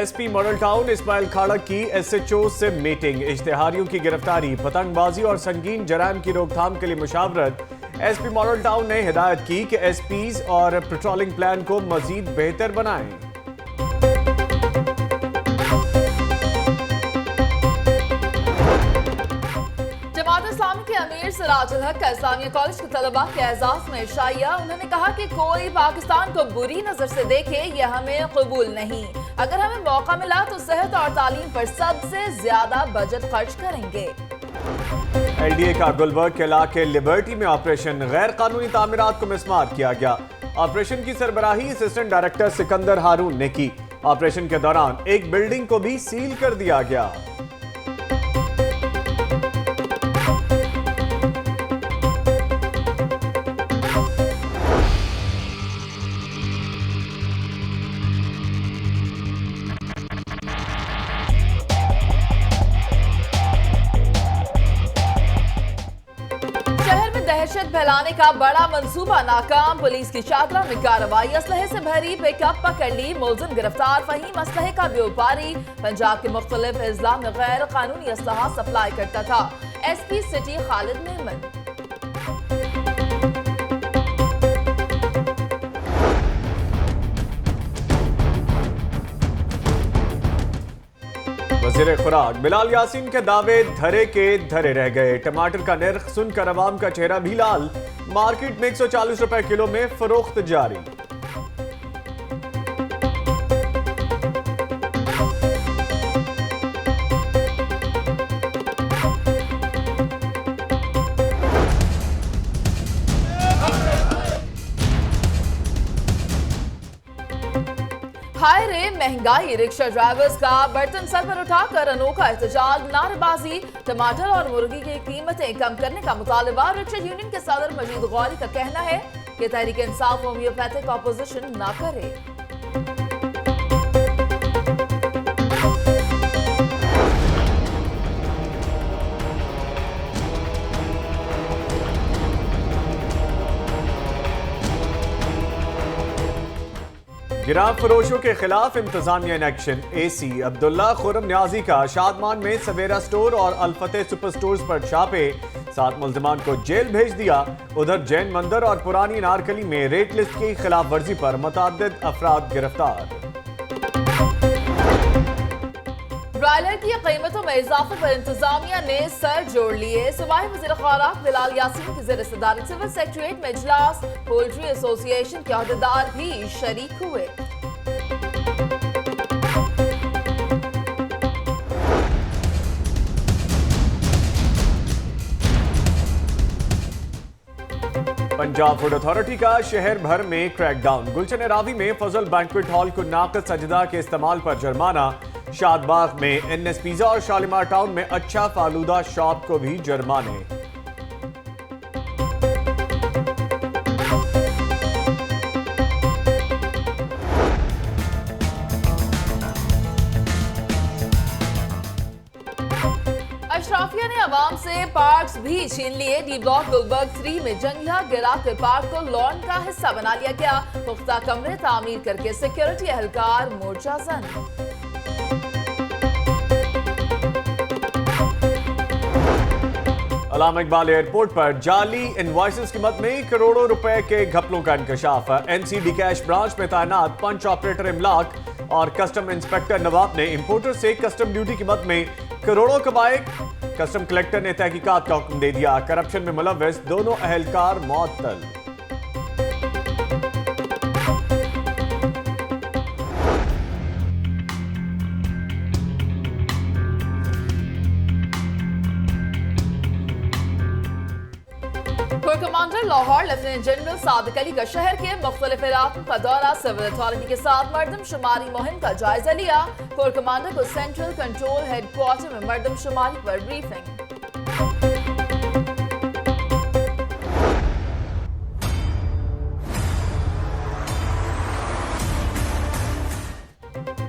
SP model town Ismail खाड़क की SHO से meeting, इश्तेहारियों की गिरफ्तारी, पतंगबाजी और संगीन जराइम की रोकथाम के लिए मुशावरत। एसपी मॉडल टाउन ने हिदायत की कि एसपीज और पेट्रोलिंग प्लान को मजीद बेहतर बनाएं। जमात इस्लामी के अमीर सिराजुल हक का इस्लामिया कॉलेज के तलबा के एजाज में शाइया। उन्होंने कहा कि कोई पाकिस्तान को बुरी नजर से देखे यह हमें कबूल नहीं। अगर हमें मौका मिला तो सेहत और तालीम पर सबसे ज्यादा बजट खर्च करेंगे। एलडीए का गुलबर्ग के इलाके लिबर्टी में ऑपरेशन, गैर कानूनी तामीरात को मिसमार किया गया। ऑपरेशन की सरबराही असिस्टेंट डायरेक्टर सिकंदर हारून ने की। ऑपरेशन के दौरान एक बिल्डिंग को भी सील कर दिया गया। दहशत फैलाने का बड़ा मंसूबा नाकाम, पुलिस की चादरा में कार्रवाई। असलहे से भरी पिकअप पकड़ ली, मुलजिम गिरफ्तार। फहीम असलहे का व्यापारी पंजाब के मुख्तलिफ अजला में गैर कानूनी असलहा सप्लाई करता था। SP city Khalid Memon. वज़ीर खुराक बिलाल यासीन के दावे धरे के धरे रह गए। टमाटर का निर्ख सुनकर अवाम का चेहरा भी लाल। मार्केट में 140 रुपए किलो में फरोख्त जारी। हाय रे महंगाई, रिक्शा ड्राइवर्स का बर्तन सर पर उठाकर अनोखा एहतजाज, नारेबाजी। टमाटर और मुर्गी की कीमतें कम करने का मुतालबा। रिक्शा यूनियन के सदर मजीद गौरी का कहना है कि तहरीक इंसाफ होम्योपैथिक ऑपोजिशन ना करे। गिराव फरोशों के खिलाफ इंतजामिया in action. AC Abdullah Khurram Niazi का शादमान में सवेरा स्टोर और अलफतेह सुपर स्टोर्स पर छापे, 7 मुल्जिमान को जेल भेज दिया। उधर जैन मंदिर और पुरानी नारकली में रेट लिस्ट की खिलाफ वर्जी पर मुतअद्दिद अफराद गिरफ्तार। ब्रायलर की कीमतों में इजाफे पर इंतजामिया ने सर जोड़ लिए। सूबाई वज़ीर खुराक बिलाल यासीन की ज़ेर सदारत सिविल सेक्रेटरीट में इजलास, पोल्ट्री एसोसिएशन के अहदेदार भी शरीक हुए। पंजाब फूड अथॉरिटी का शहर भर में क्रैकडाउन। गुलशन रावी में फजल बैंक्वेट हॉल को नाक़िस अजदा के इस्तेमाल पर जुर्माना। शादबाग में एनएस पिज़्ज़ा और शालीमार टाउन में अच्छा फालूदा शॉप को भी जुर्माने। अशराफिया ने अवाम से पार्क्स भी छीन लिए। डी ब्लॉक गुलबर्ग 3 में जंगला गिराकर पार्क को लॉन का हिस्सा बना लिया गया। पुख्ता कमरे तामीर करके सिक्योरिटी एहलकार मोर्चा जन। अल्लामा इकबाल एयरपोर्ट पर जाली इनवॉइसेस की मद में करोड़ों रुपए के घपलों का इंकशाफ। एनसीडी कैश ब्रांच में तैनात पंच ऑपरेटर इमलाक और कस्टम इंस्पेक्टर नवाब ने इंपोर्टर से कस्टम ड्यूटी की मद में करोड़ों कमाए। कस्टम कलेक्टर ने तहकीकात का हुक्म दे दिया। करप्शन में मुलव्वस दोनों अहलकार मुअत्तल। Commander Lahore lieutenant general Sadiq Ali का शहर के मुख्तलिफ इलाकों का दौरा, सिविल अथॉरिटी के साथ मर्दमशुमारी मुहिम का जायजा लिया। कोर कमांडर को सेंट्रल कंट्रोल हेडक्वार्टर में मर्दमशुमारी पर ब्रीफिंग।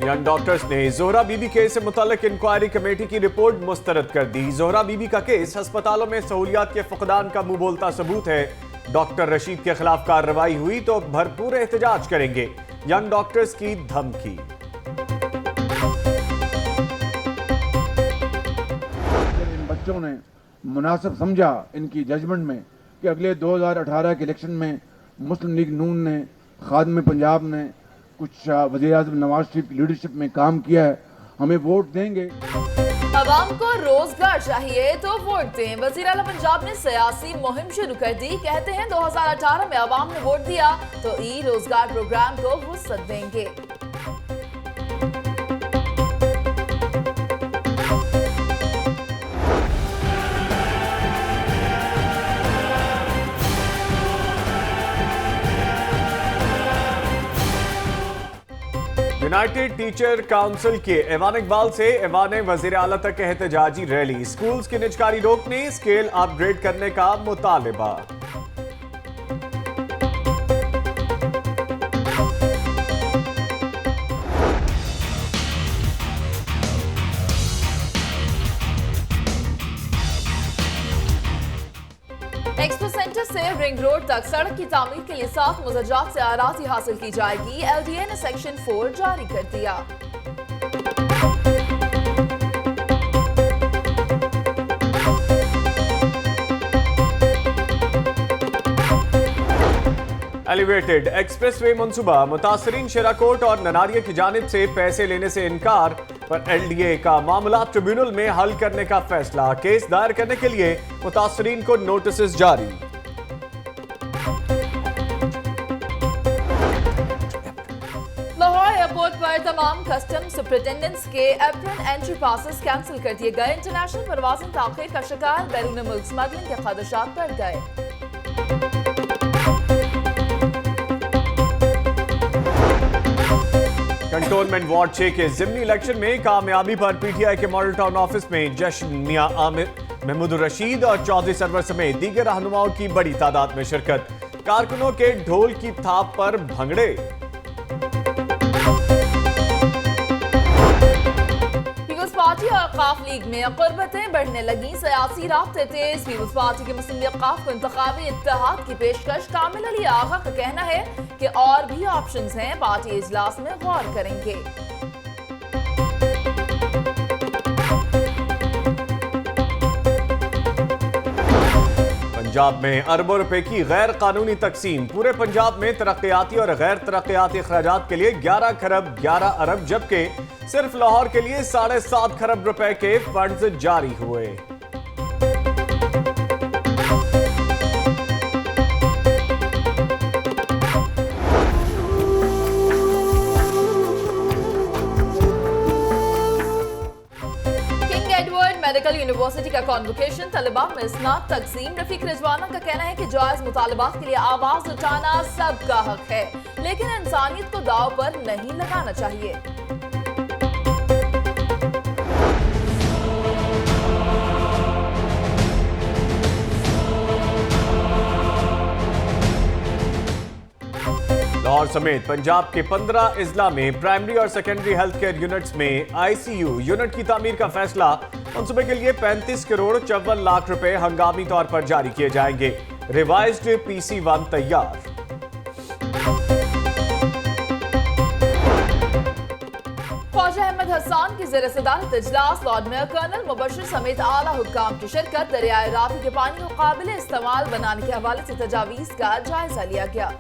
यंग डॉक्टर्स ने जोहरा बीबी केस से मुतल्लिक इंक्वायरी कमेटी की रिपोर्ट मुस्तरद कर दी। जोहरा बीबी का केस अस्पतालों में सहूलियात के फुकदान का मुंह बोलता सबूत है। डॉक्टर रशीद के खिलाफ कार्रवाई हुई तो भरपूर एहतजाज करेंगे। यंग डॉक्टर्स की धमकी। बच्चों ने मुनासिब समझा इनकी जजमेंट में कि अगले 2018 के इलेक्शन में मुस्लिम लीग नून ने, खादिम पंजाब ने, कुछ वज़ीर-ए-आज़म नवाज शरीफ की लीडरशिप में काम किया है, हमें वोट देंगे। अवाम को रोजगार चाहिए तो वोट दें। वज़ीर आला पंजाब ने सियासी मुहिम शुरू कर दी। कहते हैं 2018 में अवाम ने वोट दिया तो ई रोजगार प्रोग्राम को वुसअत देंगे। यूनाइटेड टीचर काउंसिल के ऐवान इकबाल से ऐवान वज़ीर आला तक एहतजाजी रैली। स्कूल्स की निजकारी रोकने, स्केल अपग्रेड करने का मुतालिबा। एक्सपो सेंटर से रिंग रोड तक सड़क की तामीर के लिए 7 मुजज्जात से आराज़ी हासिल की जाएगी। LDA ने सेक्शन 4 जारी कर दिया। एलिवेटेड एक्सप्रेसवे मंसूबा, मुतासरीन शेराकोट और ननारिया की जानिब से पैसे लेने से इनकार पर LDA का मामला ट्रिब्यूनल में हल करने का फैसला। केस दायर करने के लिए मुतासरीन को नोटिस जारी। लाहौर एयरपोर्ट पर तमाम कस्टम सुपरिटेंडेंट्स के एप्रन एंट्री पासेस कैंसिल कर दिए गए। इंटरनेशनल परवाज़ें ताख़ीर का शिकार, बैरून मुल्क स्मगलिंग के खदशात बढ़ गए। कंटोनमेंट वार्ड 6 के जिमनी इलेक्शन में कामयाबी पर PTI के मॉडल टाउन ऑफिस में जश्न। मियां आमिर, महमूद रशीद और चौधरी सरवर समेत दीगर रहनुमाओं की बड़ी तादाद में शिरकत। कारकुनों के ढोल की थाप पर भंगड़े। पीपल्स पार्टी और अवकाफ लीग में कुर्बतें बढ़ने लगी। सियासी राब्ते तेज। पीपल्स पार्टी के मुस्लिम अवकाफ को इंतखाबी इत्तेहाद की पेशकश। कामिल अली आगा का कहना है कि और भी ऑप्शंस हैं, पार्टी इजलास में गौर करेंगे। पंजाब में अरबों रुपए की गैर कानूनी तकसीम। पूरे पंजाब में तरक्याती और गैर तरक्याती अखराजात के लिए 11 खरब 11 अरब, जबकि सिर्फ लाहौर के लिए 7.5 खरब रुपए के फंड्स जारी हुए। मेडिकल यूनिवर्सिटी का कॉन्वोकेशन, तलबा में स्नात तकसीम। रफीक रिजवाना का कहना है कि जायज मुतालबात के लिए आवाज उठाना सबका हक है, लेकिन इंसानियत को दाव पर नहीं लगाना चाहिए। लाहौर समेत पंजाब के 15 इजला में प्राइमरी और सेकेंडरी हेल्थ केयर यूनिट्स में ICU यूनिट की तामीर का फैसला। मंसूबे के लिए 35 करोड़ 54 लाख रुपए हंगामी तौर पर जारी किए जाएंगे। रिवाइज्ड PC1 तैयार। ख्वाजा अहमद हसन की ज़ेर सदारत इजलास। लॉर्ड मेयर कर्नल मुबशिर समेत आला हुक्काम की शिरकत। दरियाए रावी के पानी को काबिल इस्तेमाल बनाने के हवाले से तजावीज़ का जायजा लिया गया।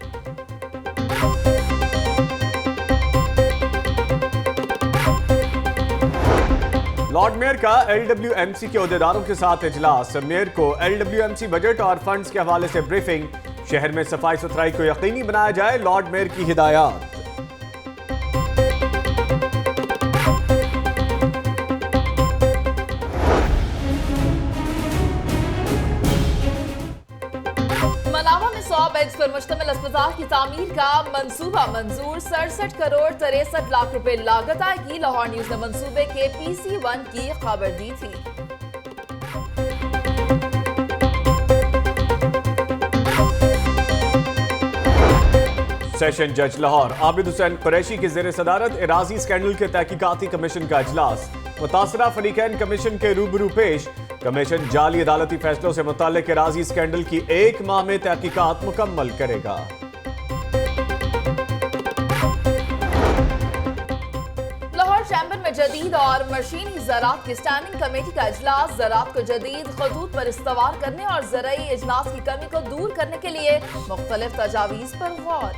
लॉर्ड मेयर का LWMC के ओहदेदारों के साथ इजलास। मेयर को LWMC बजट और फंड्स के हवाले से ब्रीफिंग। शहर में सफाई सुथराई को यकीनी बनाया जाए, लॉर्ड मेयर की हिदायत। मनावा में 100 बेड्स पर मुश्तमिल अस्पताल की तामीर का मंसूबा मंजूर। 67 करोड़ 63 लाख रुपए लागत आएगी। लाहौर न्यूज ने मंसूबे के PC1 की खबर दी थी। सेशन जज लाहौर आबिद हुसैन कुरैशी की ज़ेर सदारत एराजी स्कैंडल के तहकीकाती कमीशन का इजलास। मुतासरा फरीकैन कमीशन के रूबरू पेश। कमीशन जाली अदालती फैसलों से मुताल्लिक एराजी स्कैंडल की 1 माह में तहकीकात मुकम्मल करेगा। लाहौर चैम्बर में जदीद और मशीनी ज़राअत की स्टैंडिंग कमेटी का इजलास ज़राअत को जदीद खतूत पर इस्तवार करने और ज़राई इजलास की कमी को दूर करने के लिए मुख्तलिफ तजावीज़ पर गौर।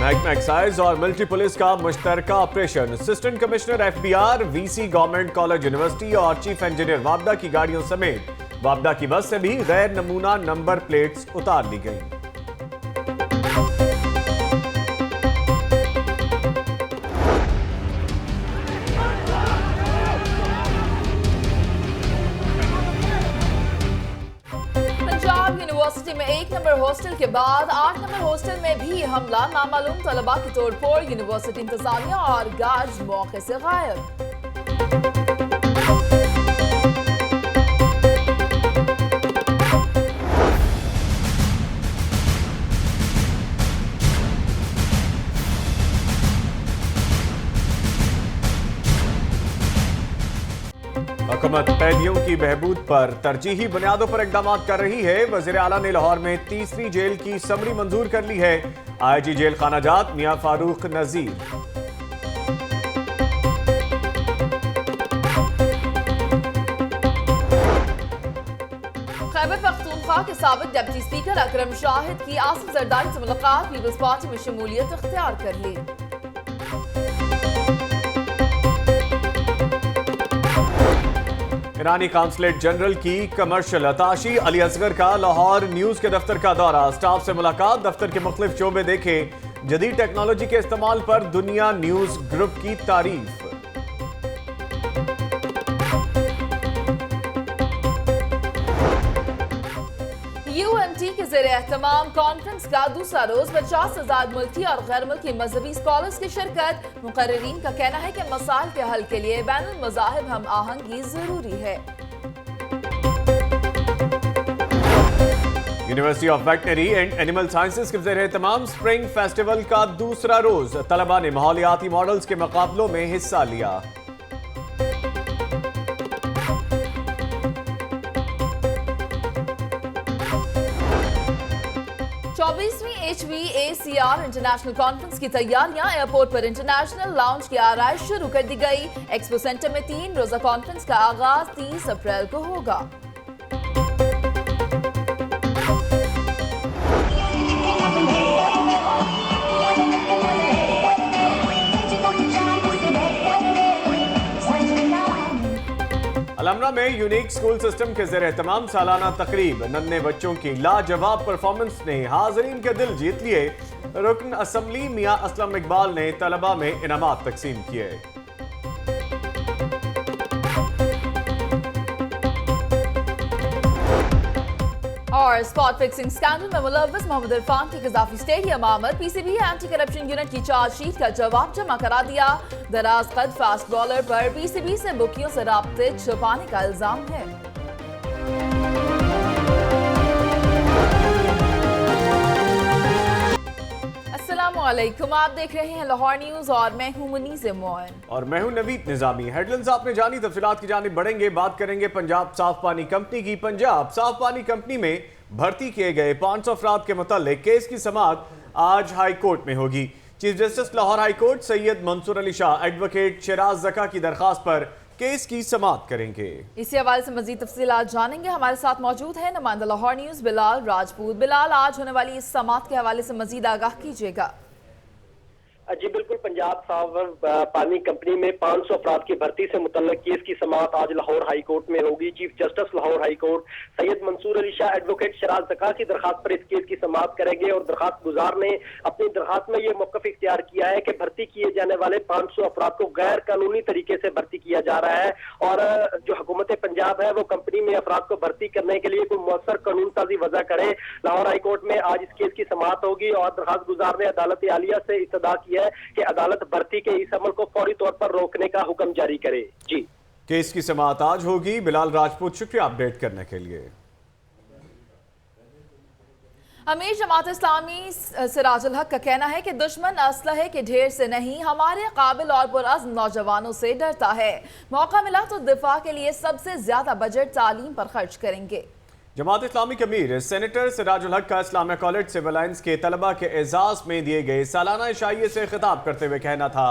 महकमा एक्साइज और मिलिट्री पुलिस का मुश्तरका operation. Assistant commissioner FBI, VC government college university और चीफ इंजीनियर वापडा की गाड़ियों समेत वापडा की बस से भी गैर नमूना नंबर प्लेट्स उतार ली गई। यूनिवर्सिटी में 1 नंबर हॉस्टल के बाद 8 नंबर हॉस्टल में भी हमला, नामालूम तलबा की तोड़फोड़, यूनिवर्सिटी इंतजामिया और गार्ड मौके से गायब। हुकूमत कैदियों की बहबूद पर तरजीही बुनियादों पर इकदाम कर रही है। वज़ीर आला ने लाहौर में तीसरी जेल की समरी मंजूर कर ली है। IG जेल खाना जात मियां फारूक नजीर। खैबर पख्तूनख्वा के साबिक डिप्टी स्पीकर अकरम शाहिद की आसिफ जरदारी से मुलाकात, पीपल्स पार्टी में शमूलियत इख्तियार कर ली। ईरानी काउंसलेट जनरल की कमर्शियल अताशी अली असगर का लाहौर न्यूज के दफ्तर का दौरा, स्टाफ से मुलाकात, दफ्तर के मुख्तलिफ शोबे देखे, जदीद टेक्नोलॉजी के इस्तेमाल पर दुनिया न्यूज ग्रुप की तारीफ। UNT के ज़ेरे एहतमाम कॉन्फ्रेंस का दूसरा रोज 50,000 मुल्की और गैर मुल्की मजहबी स्कॉलर्स की शिरकत। मुकर्रिरीन का कहना है कि मसाइल के हल के लिए बैनुल मज़ाहिब हम आहंगी जरूरी है। University of veterinary and animal sciences के ज़ेरे एहतमाम स्प्रिंग फेस्टिवल का दूसरा रोज, तलबा ने माहौलियाती मॉडल्स के मुकाबलों में हिस्सा लिया। 24वीं HVACR इंटरनेशनल कॉन्फ्रेंस की तैयारियां, एयरपोर्ट पर इंटरनेशनल लाउंज की आराइश शुरू कर दी गई। एक्सपो सेंटर में 3 रोजा कॉन्फ्रेंस का आगाज 30 अप्रैल को होगा। अलमरा में यूनिक स्कूल सिस्टम के ज़रिए तमाम सालाना तकरीब, नन्हे बच्चों की लाजवाब परफॉर्मेंस ने हाज़रीन के दिल जीत लिए। रुकन असम्बली मियां असलम इकबाल ने तलबा में इनामात तकसीम किए। और स्पॉट फिक्सिंग स्कैंडल में मुलव्वस मोहम्मद इरफान की कज़ाफी स्टेडियम आमद, PCB एंटी करप्शन यूनिट की चार्जशीट का जवाब जमा करा दिया। दराज कद फास्ट बॉलर पर PCB से बुकियों से राब्ते छुपाने का इल्जाम है। अस्सलामुअलैकुम, आप देख रहे हैं लाहौर न्यूज और मैं हूं मुनीज़ मोइन और मैं हूं नवीद निजामी। हेडलाइंस आपने जानी, तफसीलात की जानिब बढ़ेंगे। बात करेंगे पंजाब साफ पानी कंपनी की। पंजाब साफ पानी कंपनी में भर्ती किए गए 500 अफराद के मुताल्लिक केस की समाअत आज हाई कोर्ट में होगी। Chief justice Lahore high court Syed Mansoor Ali Shah advocate Shiraz Zaka की दरखास्त पर केस की समाअत करेंगे। इसी हवाले से मजीद तफसीलात जानेंगे। हमारे साथ मौजूद है नुमाइंदा लाहौर न्यूज बिलाल राजपूत। बिलाल, आज होने वाली इस समाअत के हवाले से मजीद आगाह कीजिएगा। जी बिल्कुल, पंजाब साफ पानी कंपनी में 500 अफराद की भर्ती से मुतल्लिक केस की समाअत आज लाहौर हाई कोर्ट में होगी। Chief justice Lahore high court Syed Mansoor Ali Shah advocate Shiraz Zaka की दरखास्त पर इस केस की समाअत करेंगे और दरखास्त गुजार ने अपनी दरखास्त में ये मौक़िफ़ इख्तियार किया है कि भर्ती किए जाने वाले 500 अफराद को गैर कानूनी तरीके से भर्ती किया जा रहा है और जो हुकूमत पंजाब है वो कंपनी में अफराद को भर्ती करने के लिए कोई मौसर कानून साजी वजह करे। लाहौर हाई कोर्ट में आज इस केस की समाअत होगी और दरखास्त गुजार ने अदालत आलिया से इस्तदा किया है कि अदालत भर्ती के इस अमल को फौरी तौर पर रोकने का हुक्म जारी करे। जी, केस की समाअत आज होगी। बिलाल राजपूत, शुक्रिया अपडेट करने के लिए। अमीर जमात इस्लामी सिराजुल हक का कहना है कि दुश्मन असलहे के ढेर से नहीं, हमारे काबिल और पुरअज़्म नौजवानों से डरता है। मौका मिला तो दिफा के लिए सबसे ज्यादा बजट तालीम पर खर्च करेंगे। जमात इस्लामी के अमीर सेनेटर सिराजुल हक का इस्लामिया कॉलेज सिविल लाइन्स के तलबा के एजाज में दिए गए सालाना इशाइये से खिताब करते हुए कहना था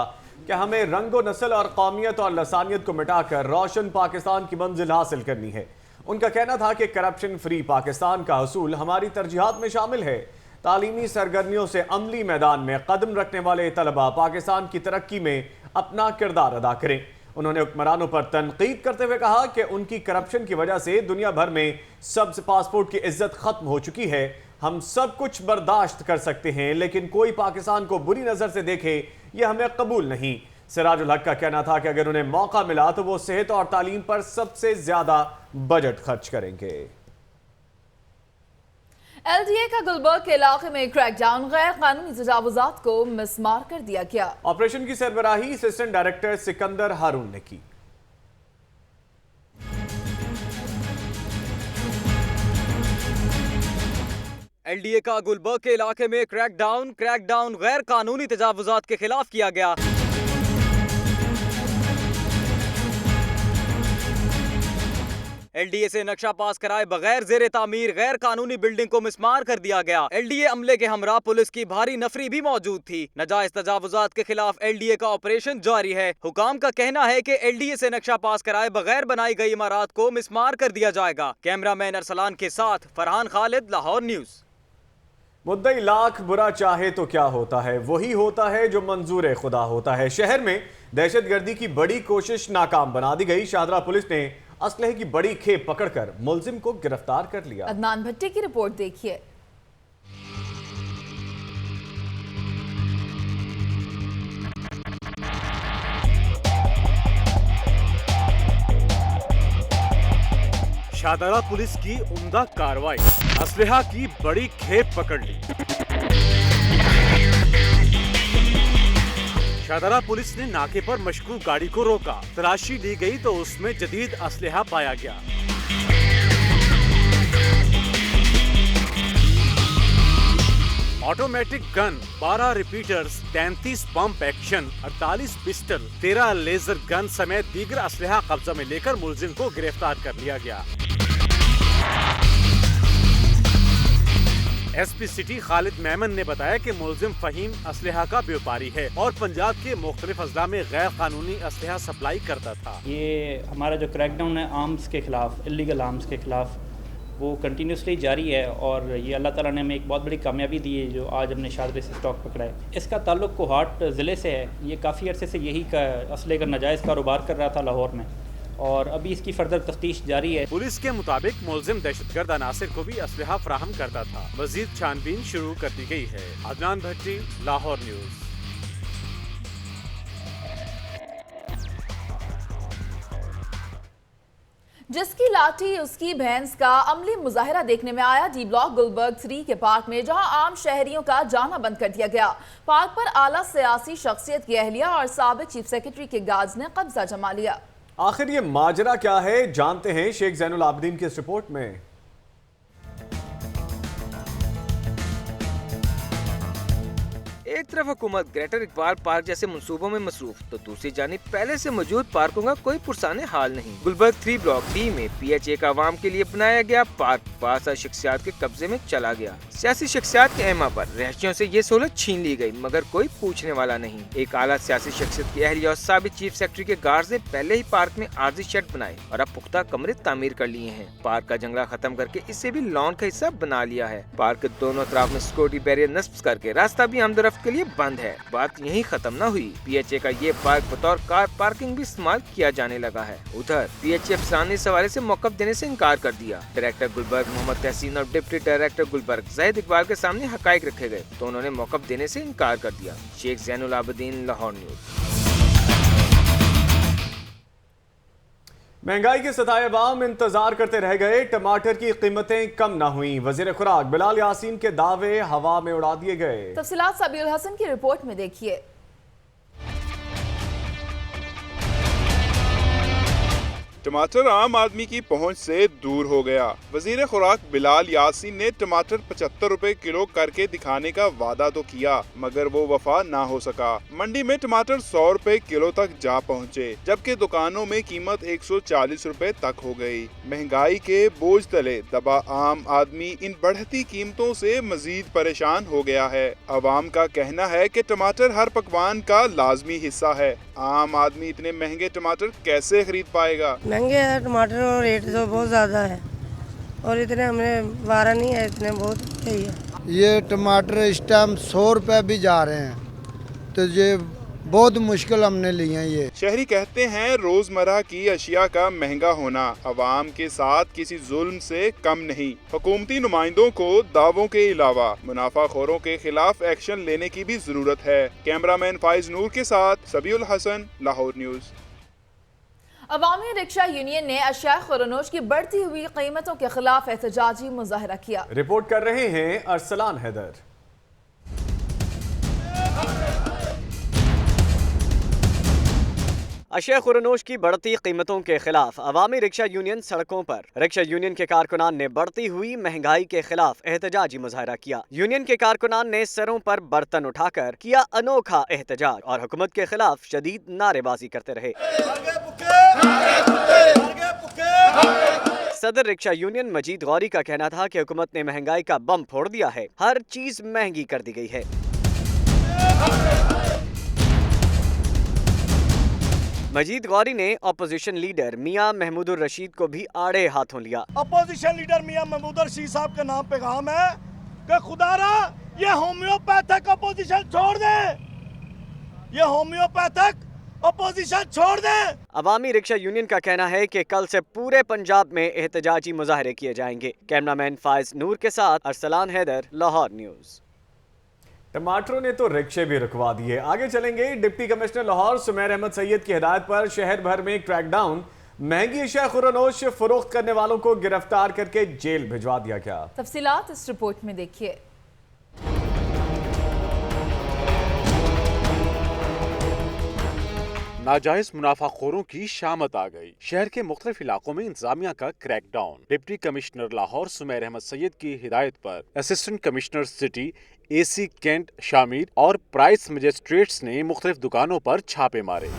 कि हमें रंगो नस्ल और कौमियत और लसानियत को मिटाकर रोशन पाकिस्तान की मंजिल हासिल करनी है। उनका कहना था कि करप्शन फ्री पाकिस्तान का हसूल हमारी तरजीहात में शामिल है। तालीमी सरगर्मियों से अमली मैदान में कदम रखने वाले तलबा पाकिस्तान की तरक्की में अपना किरदार अदा करें। उन्होंने हुक्मरानों पर तनकीद करते हुए कहा कि उनकी करप्शन की वजह से दुनिया भर में सब्ज पासपोर्ट की इज्जत खत्म हो चुकी है। हम सब कुछ बर्दाश्त कर सकते हैं, लेकिन कोई पाकिस्तान को बुरी नजर से देखे यह हमें कबूल नहीं। सिराजुल हक का कहना था कि अगर उन्हें मौका मिला तो वो सेहत और तालीम पर सबसे ज्यादा बजट खर्च करेंगे। LDA का गुलबर्ग के इलाके में क्रैकडाउन, गैर कानूनी तजावुजात को मिसमार कर दिया गया। ऑपरेशन की सरबराही असिस्टेंट डायरेक्टर सिकंदर हारून ने की। LDA का गुलबर्ग के इलाके में क्रैकडाउन गैर कानूनी तजावुजात के खिलाफ किया गया। LDA से नक्शा पास कराए बगैर जेर तामीर गैर कानूनी बिल्डिंग को मिसमार कर दिया गया। LDA अमले के हमरा पुलिस की भारी नफरी भी मौजूद थी। नाजायज तजावुजात के खिलाफ LDA का ऑपरेशन जारी है। हुकाम का कहना है कि LDA से नक्शा पास कराए बगैर बनाई गई इमारत को मिसमार कर दिया जाएगा। कैमरामैन अरसलान के साथ फरहान खालिद, लाहौर न्यूज। मुद्दई लाख बुरा चाहे तो क्या होता है, वही होता है जो मंजूर खुदा होता है। शहर में दहशतगर्दी की बड़ी कोशिश नाकाम बना दी गई। शाहदरा पुलिस ने असलहे की बड़ी खेप पकड़कर मुलजिम को गिरफ्तार कर लिया। अदनान भट्टी की रिपोर्ट देखिए। शाहदरा पुलिस की उम्दा कार्रवाई, असलहा की बड़ी खेप पकड़ ली। शाहदरा पुलिस ने नाके पर मशकूक गाड़ी को रोका। तलाशी ली गई तो उसमें जदीद असलहा पाया गया। Automatic gun, 12 repeaters, 33 pump action, 48 pistol, 13 laser gun समेत दीगर असलहा कब्जा में लेकर मुलजिम को गिरफ्तार कर लिया गया। SP सिटी खालिद मेमन ने बताया कि मुलजिम फहीम असलहा का व्यापारी है और पंजाब के मुख्तलिफ अजला में गैर कानूनी असलहा सप्लाई करता था। ये हमारा जो क्रैकडाउन है आर्म्स के खिलाफ, इलीगल आर्म्स के खिलाफ, वो कंटिन्यूसली जारी है और ये अल्लाह ताला ने हमें एक बहुत बड़ी कामयाबी दी है जो आज हमने शादरे से स्टॉक पकड़ा है। इसका ताल्लुक कोहाट ज़िले से है। ये काफ़ी अरसे से यही असले का नाजायज़ कारोबार कर रहा था लाहौर में और अभी इसकी फर्दर तफ्तीश जारी है। पुलिस के मुताबिक मुलजिम दहशतगर्द अनासिर को भी असलहा फराहम करता था। मजीद छानबीन शुरू कर दी गई है। अदनान भट्टी, लाहौर न्यूज। जिसकी लाठी उसकी भैंस का अमली मुजाहिरा देखने में आया डी ब्लॉक गुलबर्ग 3 के पार्क में, जहां आम शहरियों का जाना बंद कर दिया गया। पार्क पर आला सियासी शख्सियत की अहलिया और साबिक चीफ सेक्रेटरी के गार्ड्स ने कब्जा जमा लिया। आखिर ये माजरा क्या है, जानते हैं शेख जैनुल आबदीन की इस रिपोर्ट में। एक तरफ हुकूमत ग्रेटर इकबाल पार्क जैसे मंसूबों में मसरूफ तो दूसरी जानिब पहले से मौजूद पार्कों का कोई पुरसाने हाल नहीं। गुलबर्ग 3 ब्लॉक डी में PHA का आवाम के लिए बनाया गया पार्क बासा शख्सियात के कब्जे में चला गया। सियासी शख्सियात के एमा पर रहशियों से ये सहूलत छीन ली गई, मगर कोई पूछने वाला नहीं। एक आला सियासी शख्सियत की अहलिया और साबिक चीफ सेक्रेटरी के गार्ड्स ने पहले ही पार्क में आर्जी शेड बनाए और अब पुख्ता कमरे तामीर कर लिए हैं। पार्क का जंगला खत्म करके इसे भी लॉन का हिस्सा बना लिया है। पार्क के दोनों तरफ में सिक्योरिटी बैरियर नस्ब करके रास्ता भी आमदरफ्त के लिए बंद है। बात यही खत्म न हुई, PHA का ये पार्क बतौर कार पार्किंग भी इस्तेमाल किया जाने लगा है। उधर PHA अफसरान ने इस हवाले से मौक़िफ़ देने से इनकार कर दिया। डायरेक्टर गुलबर्ग मोहम्मद तहसीन और डिप्टी डायरेक्टर गुलबर्ग ज़ाहिद इकबाल के सामने हक़ाइक़ रखे गए तो उन्होंने मौक़िफ़ देने से इनकार कर दिया। शेख जैनुल आबदीन, लाहौर न्यूज़। महंगाई के सताए अवाम इंतजार करते रह गए, टमाटर की कीमतें कम न हुई। वजीर खुराक बिलाल यासीन के दावे हवा में उड़ा दिए गए। तफसीलात सबीउल हसन की रिपोर्ट में देखिए। टमाटर आम आदमी की पहुंच से दूर हो गया। वजीर खुराक बिलाल यासीन ने टमाटर 75 रुपए किलो करके दिखाने का वादा तो किया, मगर वो वफा ना हो सका। मंडी में टमाटर 100 रुपए किलो तक जा पहुंचे, जबकि दुकानों में कीमत 140 रुपए तक हो गई। महंगाई के बोझ तले दबा आम आदमी इन बढ़ती कीमतों से मजीद परेशान हो गया है। अवाम का कहना है कि टमाटर हर पकवान का लाजमी हिस्सा है। आम आदमी इतने महंगे टमाटर कैसे खरीद पाएगा? महंगे है टमाटर और रेट तो बहुत ज़्यादा है और इतने हमें वारा नहीं है, इतने बहुत सही है। ये टमाटर इस टाइम 100 रुपये भी जा रहे हैं, तो ये बहुत मुश्किल हमने लिए हैं। ये शहरी कहते हैं रोजमर्रा की अशिया का महंगा होना अवाम के साथ किसी जुल्म से कम नहीं। हुकूमती नुमाइंदों को दावों के अलावा मुनाफाखोरों के खिलाफ एक्शन लेने की भी जरूरत है। कैमरामैन फाइज नूर के साथ सबीउल हसन, लाहौर न्यूज़। अवामी रिक्शा यूनियन ने अशिया खुरनोश की बढ़ती हुई कीमतों के खिलाफ एहतजाजी मुजाहरा किया। रिपोर्ट कर रहे हैं अरसलान हैदर। अशिया खुरनोश की बढ़ती कीमतों के खिलाफ अवामी रिक्शा यूनियन सड़कों पर। रिक्शा यूनियन के कारकुनान ने बढ़ती हुई महंगाई के खिलाफ एहतजाजी मुजाहरा किया। यूनियन के कारकुनान ने सरों पर बर्तन उठाकर किया अनोखा एहतजाज और हुकूमत के खिलाफ शदीद नारेबाजी करते रहे। सदर रिक्शा यूनियन मजीद गौरी का कहना था कि हुकूमत ने महंगाई का बम फोड़ दिया है, हर चीज महंगी कर दी गई है। मजीद गौरी ने अपोजिशन लीडर मियां महमूदुर रशीद को भी आड़े हाथों लिया। अपोजिशन लीडर मियां महमूदुर रशीद साहब के नाम पैगाम है कि खुदारा ये होम्योपैथिक अपोजिशन छोड़ दे, ये होम्योपैथिक अपोजिशन छोड़ दे। अवामी रिक्शा यूनियन का कहना है कि कल से पूरे पंजाब में एहतजाजी मुजाहरे किए जाएंगे। कैमरामैन फाइज नूर के साथ अरसलान हैदर, लाहौर न्यूज़। टमाटरों ने तो रिक्शे भी रुकवा दिए। आगे चलेंगे। डिप्टी कमिश्नर लाहौर सुमेर अहमद सैयद की हिदायत पर शहर भर में क्रैकडाउन। महंगी अशिया खुरनोश फरोख्त करने वालों को गिरफ्तार करके जेल भिजवा दिया गया। तफसीलात इस रिपोर्ट में देखिए। नाजायज मुनाफाखोरों की शामत आ गई। शहर के मुख्तलिफ इलाकों में इंतजामिया का crackdown. Deputy commissioner Lahore Sumair Ahmed Syed की हिदायत पर assistant commissioner city AC cantt Shamir और प्राइस मजिस्ट्रेट्स ने मुख्तलिफ दुकानों पर छापे मारे।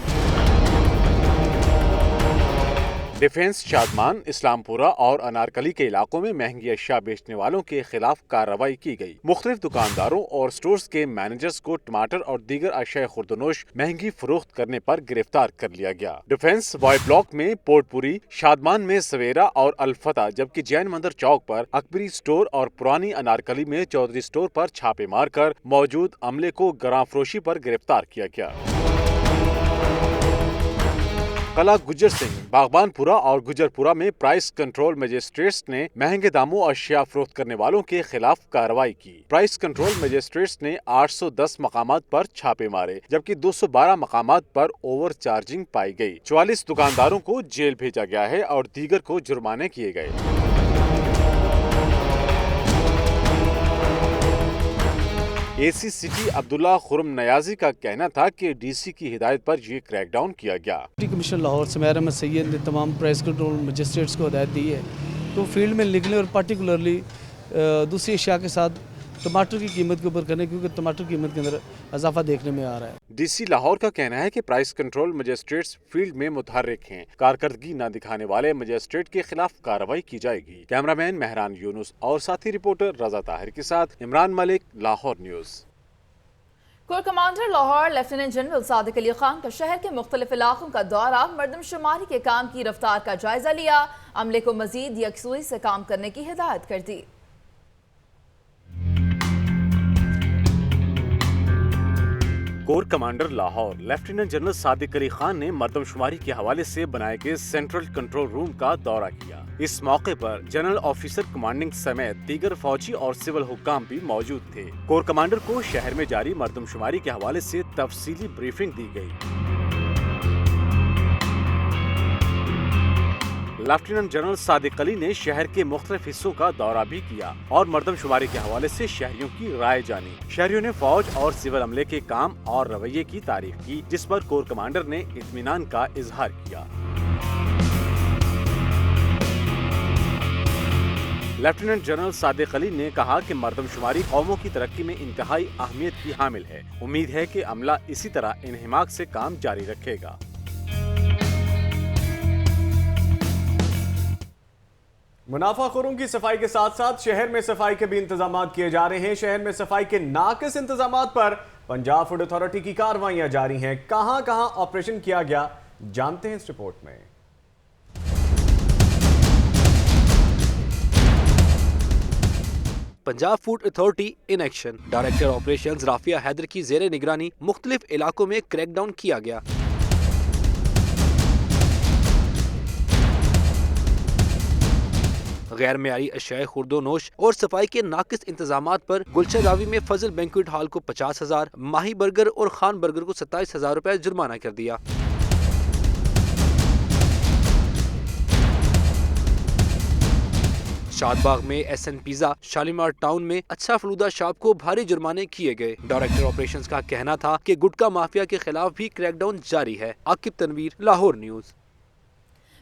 डिफेंस, शादमान, इस्लामपुरा और अनारकली के इलाकों में महंगी अशिया बेचने वालों के खिलाफ कार्रवाई की गई। मुख्तलिफ दुकानदारों और स्टोर्स के मैनेजर्स को टमाटर और दीगर अशिया खुर्दनोश महंगी फरोख्त करने पर गिरफ्तार कर लिया गया। डिफेंस वाई ब्लॉक में पोर्टपुरी, शादमान में सवेरा और अल्फता, जबकि जैन मंदिर चौक पर अकबरी स्टोर और पुरानी अनारकली में चौधरी स्टोर पर छापे मारकर मौजूद अमले को गराफरोशी पर गिरफ्तार किया गया। कला गुज्जर सिंह, बागबानपुरा और गुजरपुरा में प्राइस कंट्रोल मजिस्ट्रेट्स ने महंगे दामों अशिया फरोख्त करने वालों के खिलाफ कार्रवाई की। प्राइस कंट्रोल मजिस्ट्रेट्स ने 810 मकामात पर छापे मारे, जबकि 212 मकामात पर ओवर चार्जिंग पाई गई। 44 दुकानदारों को जेल भेजा गया है और दीगर को जुर्माने किए गए। AC सिटी अब्दुल्ला खुरम नयाजी का कहना था कि DC की हिदायत पर ये क्रैकडाउन किया गया। डिप्टी कमिश्नर लाहौर सुमेर अहमद सैयद ने तमाम प्राइस कंट्रोल मजिस्ट्रेट्स को हिदायत दी है तो फील्ड में निकले और पार्टिकुलरली दूसरी अशिया के साथ टमाटर की कीमत के ऊपर करने, क्योंकि टमाटर की कीमत के अंदर इजाफा देखने में आ रहा है। DC लाहौर का कहना है कि प्राइस कंट्रोल मजिस्ट्रेट्स फील्ड में मुतहर्रिक हैं। कारकर्दगी न दिखाने वाले मजिस्ट्रेट के खिलाफ कार्रवाई की जाएगी। कैमरामैन मेहरान यूनुस और साथी रिपोर्टर रजा ताहिर के साथ Imran Malik, Lahore news. Core commander Lahore lieutenant general Sadiq Ali Khan का शहर के मुख्तलिफ इलाकों का दौरा, मर्दमशुमारी के काम की रफ्तार का जायजा लिया, अमले को मजीद यकसुई से काम करने की हिदायत कर दी। Core commander Lahore lieutenant general Sadiq Ali Khan ने मर्दमशुमारी के हवाले से बनाए गए सेंट्रल कंट्रोल रूम का दौरा किया। इस मौके पर जनरल ऑफिसर कमांडिंग समेत दीगर फौजी और सिविल हुक्काम भी मौजूद थे। कोर कमांडर को शहर में जारी मर्दमशुमारी के हवाले से तफसीली ब्रीफिंग दी गई। लेफ्टिनेंट जनरल सादिक अली ने शहर के मुख्तलिफ हिस्सों का दौरा भी किया और मर्दमशुमारी के हवाले से शहरियों की राय जानी। शहरियों ने फौज और सिविल अमले के काम और रवैये की तारीफ की, जिस पर कोर कमांडर ने इत्मीनान का इजहार किया। लेफ्टिनेंट जनरल सादिक अली ने कहा कि मर्दमशुमारी कौमों की तरक्की में इंतहाई अहमियत की हामिल है। उम्मीद है कि अमला इसी तरह इन्हिमाक से काम जारी रखेगा। मुनाफाखोरों की सफाई के साथ साथ शहर में सफाई के भी इंतजाम किए जा रहे हैं। शहर में सफाई के नाकिस इंतजाम पर पंजाब फूड अथॉरिटी की कार्रवाइयां जारी हैं। कहां कहां ऑपरेशन किया गया, जानते हैं इस रिपोर्ट में। Punjab food authority in action. Director operations Rafia Haider की जेर निगरानी मुख्तलिफ इलाकों में क्रैकडाउन किया गया। गैर मेयारी अशियाए खुर्दोनोश और सफाई के नाकिस इंतजामात पर गुलशन रावी में फजल बैंक्वेट हॉल को 50,000, माही बर्गर और खान बर्गर को 27,000 रुपए जुर्माना कर दिया। शादबाग में एसएन पिज्जा, शालीमार टाउन में अच्छा फलूदा शॉप को भारी जुर्माने किए गए। डायरेक्टर ऑपरेशंस का कहना था कि गुटखा माफिया के खिलाफ भी क्रैकडाउन जारी है। Aqib Tanveer, Lahore news.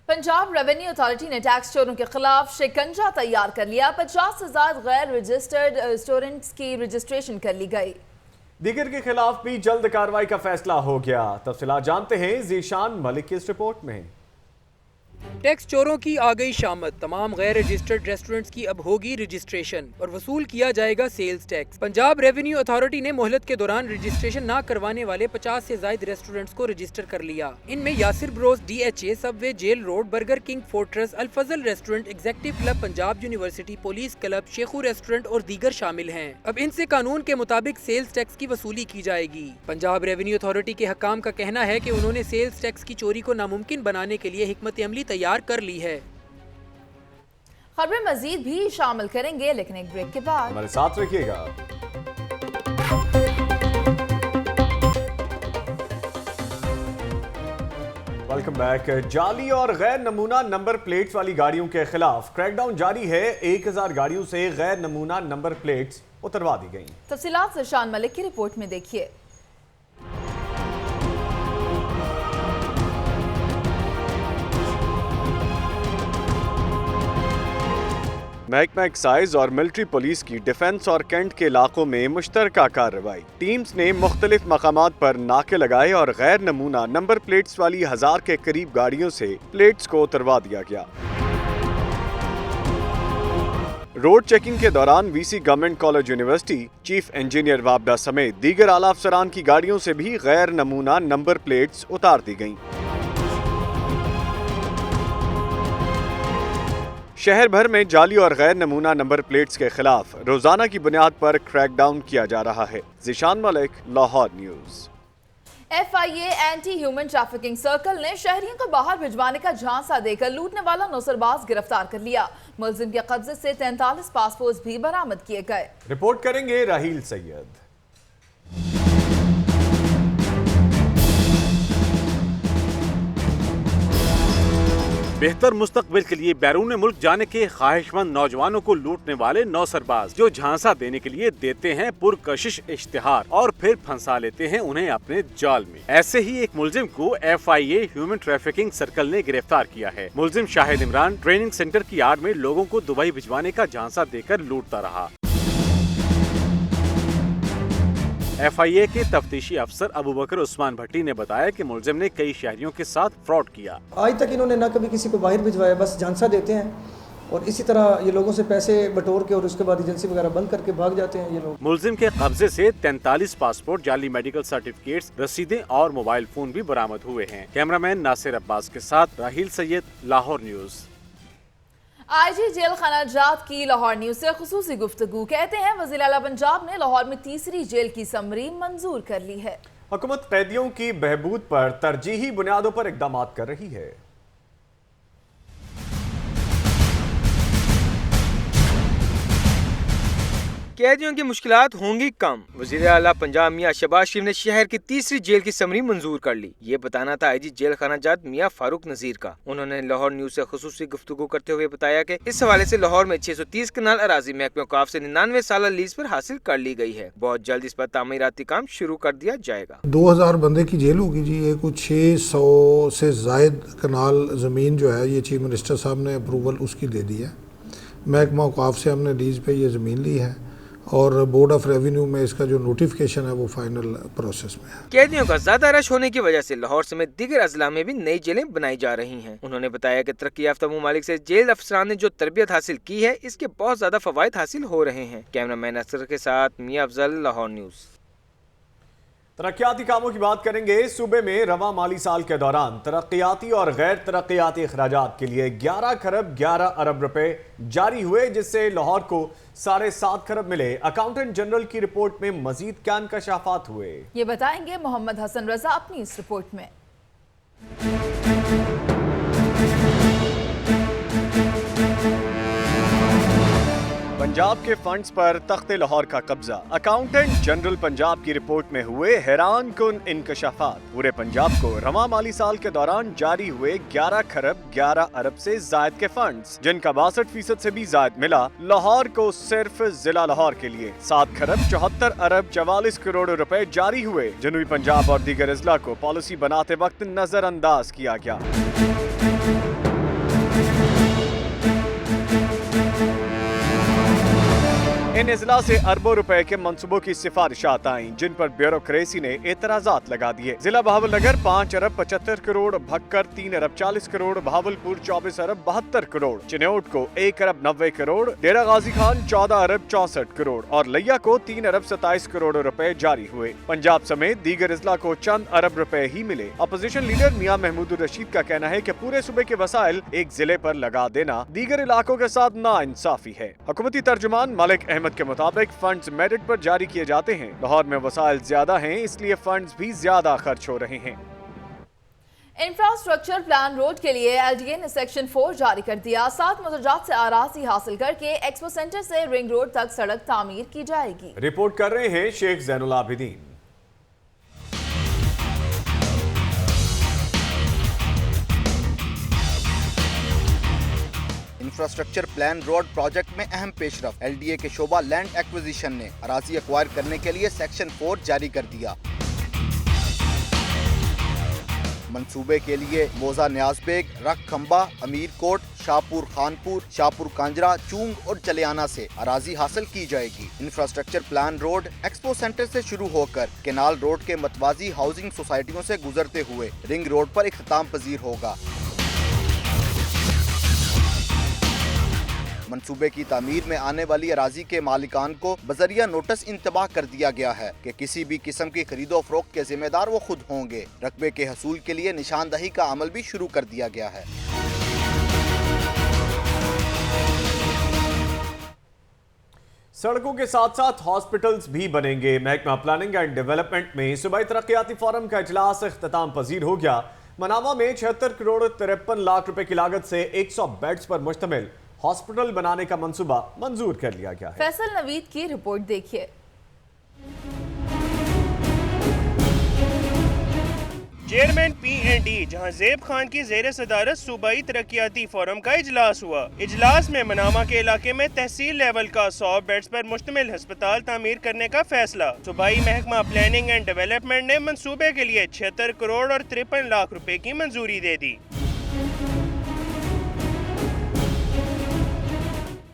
Punjab revenue authority ने टैक्स चोरों के खिलाफ शिकंजा तैयार कर लिया। 50 से ज्यादा गैर रजिस्टर्ड रेस्टोरेंट्स की रजिस्ट्रेशन कर ली गई। दीगर के खिलाफ भी जल्द कार्रवाई का फैसला हो गया। तफसीलात जानते हैं जीशान मलिक की इस रिपोर्ट में। टैक्स चोरों की आ गई शामत। तमाम गैर रजिस्टर्ड रेस्टोरेंट्स की अब होगी रजिस्ट्रेशन और वसूल किया जाएगा sales tax. Punjab revenue authority ने मोहलत के दौरान रजिस्ट्रेशन न करवाने वाले 50 से ज्यादा रेस्टोरेंट्स को रजिस्टर कर लिया। इनमें Yasir broast, DHA, Subway, Jail Road, Burger King, Fortress, Al-Fazal Restaurant, Executive Club, Punjab University, Police Club, Shekhu Restaurant और दीगर शामिल हैं। अब इनसे कानून के मुताबिक सेल्स टैक्स की वसूली की जाएगी। पंजाब रेवेन्यू अथॉरिटी के हकाम का कहना है कि उन्होंने सेल्स टैक्स की चोरी को नामुमकिन बनाने के लिए हिकमत अमली तैयार कर ली है। खबरें मजीद भी शामिल करेंगे, लेकिन एक ब्रेक के बाद हमारे साथ रखिएगा। Welcome back. जाली और गैर नमूना नंबर प्लेट्स वाली गाड़ियों के खिलाफ क्रैकडाउन जारी है। 1000 गाड़ियों से गैर नमूना नंबर प्लेट्स उतरवा दी गई। तफसीलात जीशान मलिक की रिपोर्ट में देखिए। महकमा एक्साइज और मिलिट्री पुलिस की डिफेंस और कैंट के इलाकों में मुश्तरका कार्रवाई। टीम्स ने मुख्तलिफ मकामात पर नाके लगाए और गैर नमूना नंबर प्लेट्स वाली 1000 के करीब गाड़ियों से प्लेट्स को उतरवा दिया गया। रोड चेकिंग के दौरान VC government college University, chief engineer वाबडा समेत दीगर आला अफसरान की गाड़ियों से भी गैर नमूना नंबर प्लेट्स उतार दी गईं। शहर भर में जाली और गैर नमूना नंबर प्लेट्स के खिलाफ रोजाना की बुनियाद पर क्रैकडाउन किया जा रहा है। Zeeshan Malik, Lahore news. FIA anti human trafficking circle ने शहरियों को बाहर भिजवाने का झांसा देकर लूटने वाला नौसरबाज गिरफ्तार कर लिया। मुलजिम के कब्जे से 43 पासपोर्ट भी बरामद किए गए। रिपोर्ट करेंगे राहील सैयद। बेहतर मुस्तकबिल के लिए बैरून मुल्क जाने के ख्वाहिशमंद नौजवानों को लूटने वाले नौसरबाज जो झांसा देने के लिए देते हैं पुरकशिश इश्तिहार और फिर फंसा लेते हैं उन्हें अपने जाल में। ऐसे ही एक मुलजिम को FIA ह्यूमन ट्रैफिकिंग सर्कल ने गिरफ्तार किया है। मुलजिम शाहिद इमरान ट्रेनिंग सेंटर की आड़ में लोगों को दुबई भिजवाने का झांसा देकर लूटता रहा। FIA के तफ्तीशी अफसर अबू बकर उस्मान भट्टी ने बताया कि मुलजिम ने कई शहरियों के साथ फ्रॉड किया। आज तक इन्होंने न कभी किसी को बाहर भिजवाया, बस झांसा देते हैं और इसी तरह ये लोगों से पैसे बटोर के और उसके बाद एजेंसी वगैरह बंद करके भाग जाते हैं ये लोग। मुलजिम के कब्जे से 43 पासपोर्ट, जाली मेडिकल सर्टिफिकेट्स, रसीदें और मोबाइल फोन भी बरामद हुए हैं। कैमरामैन नासिर अब्बास के साथ Raheel Syed, Lahore News. IG jail खाना जात की लाहौर न्यूज से खुसूसी गुफ्तगू। कहते हैं वज़ीर आला पंजाब ने लाहौर में तीसरी जेल की समरी मंजूर कर ली है। हुकूमत कैदियों की बहबूद पर तरजीही बुनियादों पर इक़दाम कर रही है। कैदियों की मुश्किलात होंगी कम। वज़ीर आला पंजाब मियां शहबाज शरीफ ने शहर की तीसरी जेल की समरी मंजूर कर ली। ये बताना था IG जेल खाना जात मियां फारूक नजीर का। उन्होंने लाहौर न्यूज से खुसूसी गुफ्तगू करते हुए बताया कि इस हवाले से लाहौर में 630 कनाल अराजी महकमे औकाफ से 99 साल लीज पर हासिल कर ली गई है। बहुत जल्द इस पर तामीराती काम शुरू कर दिया जाएगा। 2000 बंदे की जेल होगी जी। ये कुछ 600 से जायद कनाल ज़मीन जो है ये चीफ मिनिस्टर साहब ने अप्रूवल उसकी दे दी है। महकमा औक़ाफ़ से हमने लीज पे ये ज़मीन ली है और बोर्ड ऑफ रेवेन्यू में इसका जो नोटिफिकेशन है वो फाइनल प्रोसेस में है। कैदियों का ज्यादा रश होने की वजह से लाहौर समेत दीगर अजला में भी नई जेलें बनाई जा रही हैं। उन्होंने बताया कि तरक्की याफ्ता ममालिक से जेल अफसरान ने जो तरबियत हासिल की है इसके बहुत ज्यादा फवायद हासिल हो रहे हैं। कैमरामैन असगर के साथ मियां अफजल, लाहौर न्यूज़। तरक्याती कामों की बात करेंगे। सूबे में रवा माली साल के दौरान तरक्याती और गैर तरक्याती अखराजात के लिए 11 खरब 11 अरब रुपए जारी हुए, जिससे लाहौर को 7.5 खरब मिले। अकाउंटेंट जनरल की रिपोर्ट में मजीद क्या इंकशाफात हुए, ये बताएंगे मोहम्मद हसन रजा अपनी इस रिपोर्ट में। पंजाब के फंड्स पर तख्ते लाहौर का कब्जा। अकाउंटेंट जनरल पंजाब की रिपोर्ट में हुए हैरान कुन इंकशाफात। पूरे पंजाब को रवा माली साल के दौरान जारी हुए 11 खरब 11 अरब से जायद के फंड्स, जिनका 62% से भी जायद मिला। लाहौर को सिर्फ जिला लाहौर के लिए 7 खरब 74 अरब 44 करोड़ रुपए जारी हुए। जनूबी पंजाब और दीगर अजला को पॉलिसी बनाते वक्त नजरअंदाज किया गया। इन अजला से अरबों रुपए के मंसूबों की सिफारिशात आईं, जिन पर ब्यूरोक्रेसी ने एतराजात लगा दिए। जिला बहावलनगर 5 अरब 75 करोड़, भक्कर 3 अरब 40 करोड़, बहावलपुर 24 अरब 72 करोड़, चिन्योट को 1 अरब 90 करोड़, डेरा गाजी खान 14 अरब 64 करोड़ और लिया को 3 अरब 27 करोड़ रुपए जारी हुए। पंजाब समेत दीगर अजला को चंद अरब रुपए ही मिले। अपोजिशन लीडर मियां महमूदुर रशीद का कहना है कि पूरे सूबे के वसाइल एक जिले पर लगा देना दीगर इलाकों के साथ नाइंसाफी है। हुकूमती तर्जुमान मलिक अहमद के मुताबिक फंड्स मेरिट पर जारी किए जाते हैं। लाहौर में वसाइल ज्यादा हैं, इसलिए फंड्स भी ज्यादा खर्च हो रहे हैं। इंफ्रास्ट्रक्चर प्लान रोड के लिए LDA ने सेक्शन 4 जारी कर दिया। 7 मुद्राजात से आराजी हासिल करके एक्सपो सेंटर से रिंग रोड तक सड़क तामीर की जाएगी। रिपोर्ट कर रहे हैं Sheikh Zainul Abidin. Infrastructure plan road project में अहम पेशरफ। LDA के शोबा लैंड एक्विजिशन ने अराजी एक्वायर करने के लिए सेक्शन 4 जारी कर दिया। मंसूबे के लिए मोजा न्याजबेग, रख खंबा, अमीर कोट, शाहपुर खानपुर, शाहपुर कांजरा, चूंग और चलियाना से अराजी हासिल की जाएगी। Infrastructure plan road expo centre से शुरू होकर केनाल रोड के मतवाजी हाउसिंग सोसाइटियों से गुजरते हुए रिंग रोड पर इख्तिताम पजीर होगा। मंसूबे की तामीर में आने वाली अराजी के मालिकान को बजरिया नोटिस इंतबाह कर दिया गया है कि किसी भी किस्म की खरीदो फरोख्त के जिम्मेदार वो खुद होंगे। रकबे के हसूल के लिए निशानदही का अमल भी शुरू कर दिया गया है। सड़कों के साथ साथ हॉस्पिटल्स भी बनेंगे। महकमा प्लानिंग एंड डेवलपमेंट में सूबाई तरक्याती फोरम का इजलास इख्तिताम पजीर हो गया। मनामा में 76 करोड़ 53 लाख रुपए की लागत से 100 बेड्स पर मुश्तमिल हॉस्पिटल बनाने का मंसूबा मंजूर कर लिया गया है। फैसल नवीद की रिपोर्ट देखिए। चेयरमैन P&D जहां ज़ेब खान की ज़ेर सदारत सूबाई तरक्याती फोरम का इजलास हुआ। इजलास में मनामा के इलाके में तहसील लेवल का 100 बेड्स पर मुश्तमिल अस्पताल तामीर करने का फैसला। सूबाई महकमा प्लानिंग एंड डेवलपमेंट ने मंसूबे के लिए 76 करोड़ और 53 लाख रुपए की मंजूरी दे दी।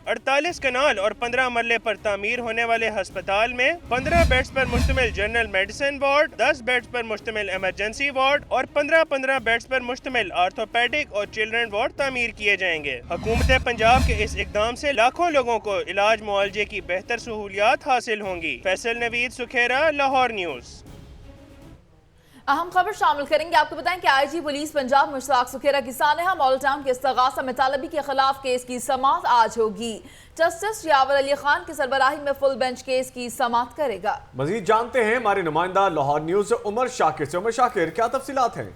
48 कनाल और 15 मरले पर तामीर होने वाले अस्पताल में 15 बेड्स पर मुश्तमिल जनरल मेडिसिन वार्ड, 10 बेड्स पर मुश्तमिल इमरजेंसी वार्ड और 15 बेड्स पर मुश्तमिल आर्थोपेडिक और चिल्ड्रन वार्ड तामीर किए जाएंगे। हुकूमत पंजाब के इस इकदाम से लाखों लोगों को इलाज मुआलजे की बेहतर सहूलियात हासिल होंगी। फैसल नवीद, सुखेरा, लाहौर न्यूज़। अहम खबर शामिल करेंगे। आपको बताएं कि IG पुलिस पंजाब मुश्ताक सुखेरा की सानहा मॉडल टाउन के इस्तगासा में तालबी के खिलाफ केस की समाअत आज होगी। जस्टिस यावर अली खान की सरबराही में फुल बेंच केस की समाअत करेगा। मजीद जानते हैं हमारे नुमाइंदा लाहौर न्यूज़ उमर शाकिर से। उमर शाकिर, क्या तफसीलात हैं?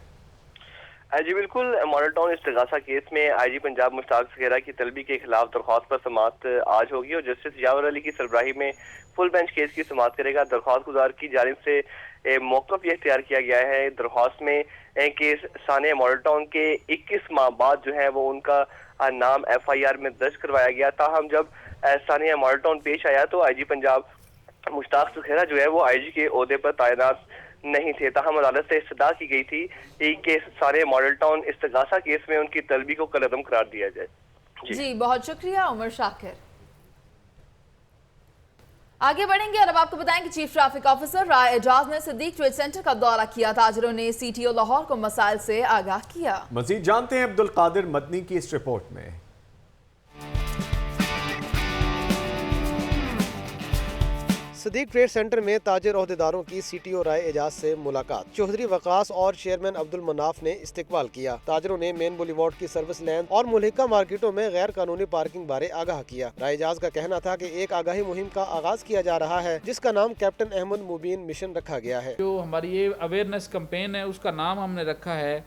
जी बिल्कुल, मॉडल टाउन इस्तगासा केस में IG पंजाब मुश्ताक सुखेरा की तलबी के खिलाफ दरख्वास्त पर समाअत आज होगी और जस्टिस यावर अली की सरबराही में फुल बेंच केस की समाअत करेगा। दरख्वास्त गुजार की जानिब से मौक़िफ़ ये इख्तियार किया गया है दरख्वास्त में कि सानिया मॉडल टाउन के 21 माह बाद जो है वो उनका नाम FIR में दर्ज करवाया गया। ताहम जब सानिया मॉडल टाउन पेश आया तो IG पंजाब मुश्ताक सुखेरा जो है वो IG के ओहदे पर तैनात नहीं थे। ताहम अदालत से इस्तदा की गई थी कि सानिया मॉडल टाउन इस्तगासा केस में उनकी तलबी को कलअदम करार दिया जाए। जी बहुत शुक्रिया उमर शाकिर। आगे बढ़ेंगे और अब आपको बताएं कि चीफ ट्रैफिक ऑफिसर राय एजाज ने सिद्दीक ट्रेड सेंटर का दौरा किया। ताजरों ने CTO लाहौर को मसाइल से आगाह किया। मजीद जानते हैं अब्दुल कादिर मदनी की इस रिपोर्ट में। सिद्दीक ट्रेड सेंटर में ताजिर ओहदेदारों की CTO राय एजाज से मुलाकात। चौधरी वकास और चेयरमैन अब्दुल मनाफ ने इस्तकबाल किया। ताजिरों ने मेन बुलीवार्ड की सर्विस लैंड और मुल्हिका मार्केटों में गैर कानूनी पार्किंग बारे आगाह किया। राय एजाज का कहना था कि एक आगाही मुहिम का आगाज किया जा रहा है जिसका नाम कैप्टन अहमद मुबीन मिशन रखा गया है। जो हमारी ये अवेयरनेस कैंपेन है उसका नाम हमने रखा है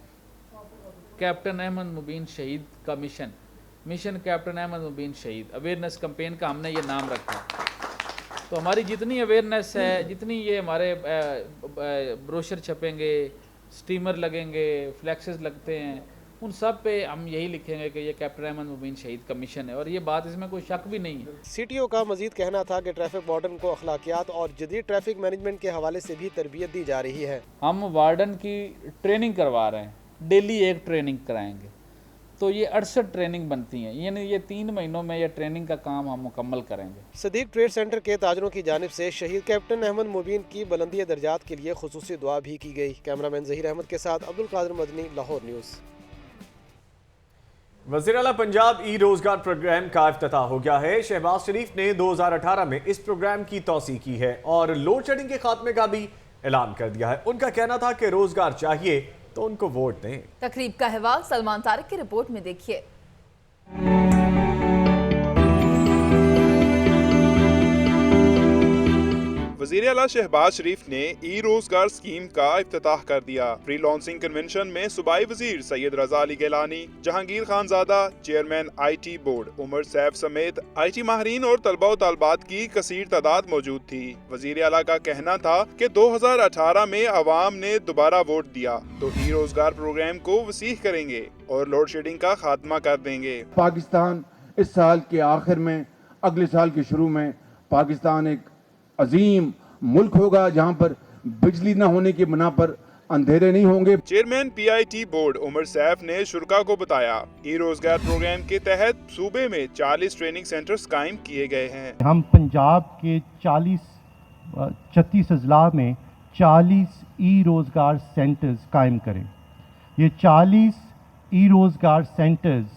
कैप्टन अहमद मुबीन शहीद का मिशन कैप्टन अहमद मुबीन शहीद। अवेयरनेस कैंपेन का हमने ये नाम रखा। तो हमारी जितनी अवेयरनेस है, जितनी ये हमारे ब्रोशर छपेंगे, स्टीमर लगेंगे, फ्लैक्सेस लगते हैं, उन सब पे हम यही लिखेंगे कि ये कैप्टन अहमद मुबीन शहीद का मिशन है और ये बात इसमें कोई शक भी नहीं है। CTO का मजीद कहना था कि ट्रैफिक वार्डन को अखलाकियात और जदीद ट्रैफिक मैनेजमेंट के हवाले से भी तरबियत दी जा रही है। हम वार्डन की ट्रेनिंग करवा रहे हैं, डेली एक ट्रेनिंग कराएंगे, तो ये 68 ट्रेनिंग बनती हैं, यानी ये 3 महीनों में ये ट्रेनिंग का काम हम मुकम्मल करेंगे। सिद्दीक ट्रेड सेंटर के ताजरों की जानिब से शहीद कैप्टन अहमद मुबीन की बुलंदी दर्जात के लिए खुसूसी दुआ भी की गई। कैमरामैन जहीर अहमद के साथ अब्दुल कादिर मदनी, लाहौर न्यूज़। वज़ीर आला पंजाब रोजगार प्रोग्राम का इफ्तिताह हो गया है। शहबाज शरीफ ने 2018 में इस प्रोग्राम की तौसीह की है और लोड शेडिंग के खात्मे का भी ऐलान कर दिया है। उनका कहना था कि रोजगार चाहिए तो उनको वोट दें। तकरीब का अहवाल सलमान तारिक की रिपोर्ट में देखिए। वज़ीर आला शहबाज शरीफ ने रोजगार स्कीम का इफ्तिताह कर दिया। प्री लॉन्चिंग कन्वेंशन में सूबाई वजीर Syed Raza Ali Gilani, Jahangir Khanzada, chairman IT board Umar Saif समेत IT माहरीन और तलबा व तालबात की कसीर तादाद मौजूद थी। वज़ीर आला का कहना था कि 2018 में अवाम ने दोबारा वोट दिया तो रोजगार प्रोग्राम को वसीह करेंगे और लोड शेडिंग का खात्मा कर देंगे। पाकिस्तान इस साल के आखिर में, अगले साल के शुरू में पाकिस्तान एक अजीम मुल्क होगा जहां पर बिजली न होने की बिना पर अंधेरे नहीं होंगे। Chairman PIT board Umar Saif ने शुरका को बताया रोजगार प्रोग्राम के तहत सूबे में 40 ट्रेनिंग सेंटर्स कायम किए गए हैं। हम पंजाब के 36 अजला में 40 रोजगार सेंटर्स कायम करें। ये 40 रोजगार सेंटर्स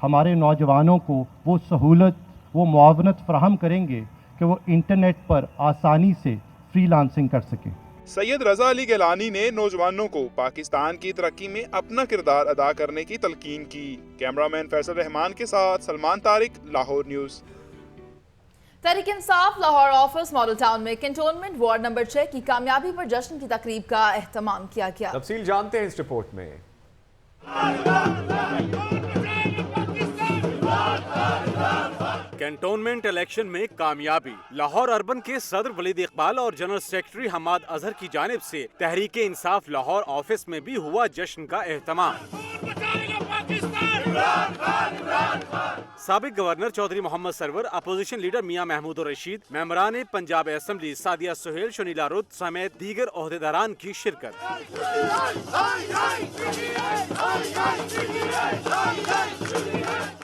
हमारे नौजवानों को वो सहूलत, वो मुआवनत फराहम करेंगे कि वो इंटरनेट पर आसानी से फ्रीलांसिंग कर सकें। सैयद रजा अली गिलानी ने नौजवानों को पाकिस्तान की तरक्की में अपना किरदार अदा करने की तलकीन की। कैमरामैन फैसल रहमान के साथ Salman Tariq, Lahore news. Tehreek Insaf Lahore office model town में कैंटोनमेंट वार्ड नंबर 6 की कामयाबी पर जश्न की तकरीब का एहतमाम किया गया। तफसील जानते हैं इस रिपोर्ट में। कैंटोनमेंट इलेक्शन में कामयाबी। लाहौर अर्बन के सदर वलीद इकबाल और जनरल सेक्रेटरी हमाद अजहर की जानिब से तहरीक इंसाफ लाहौर ऑफिस में भी हुआ जश्न का एहतमाम। साबिक governor Chaudhry Muhammad Sarwar, opposition leader Mian Mehmood Rasheed, मेंबरान पंजाब असेंबली सादिया सुहेल, शनीला रुत समेत दीगर ओहदेदारान की शिरकत।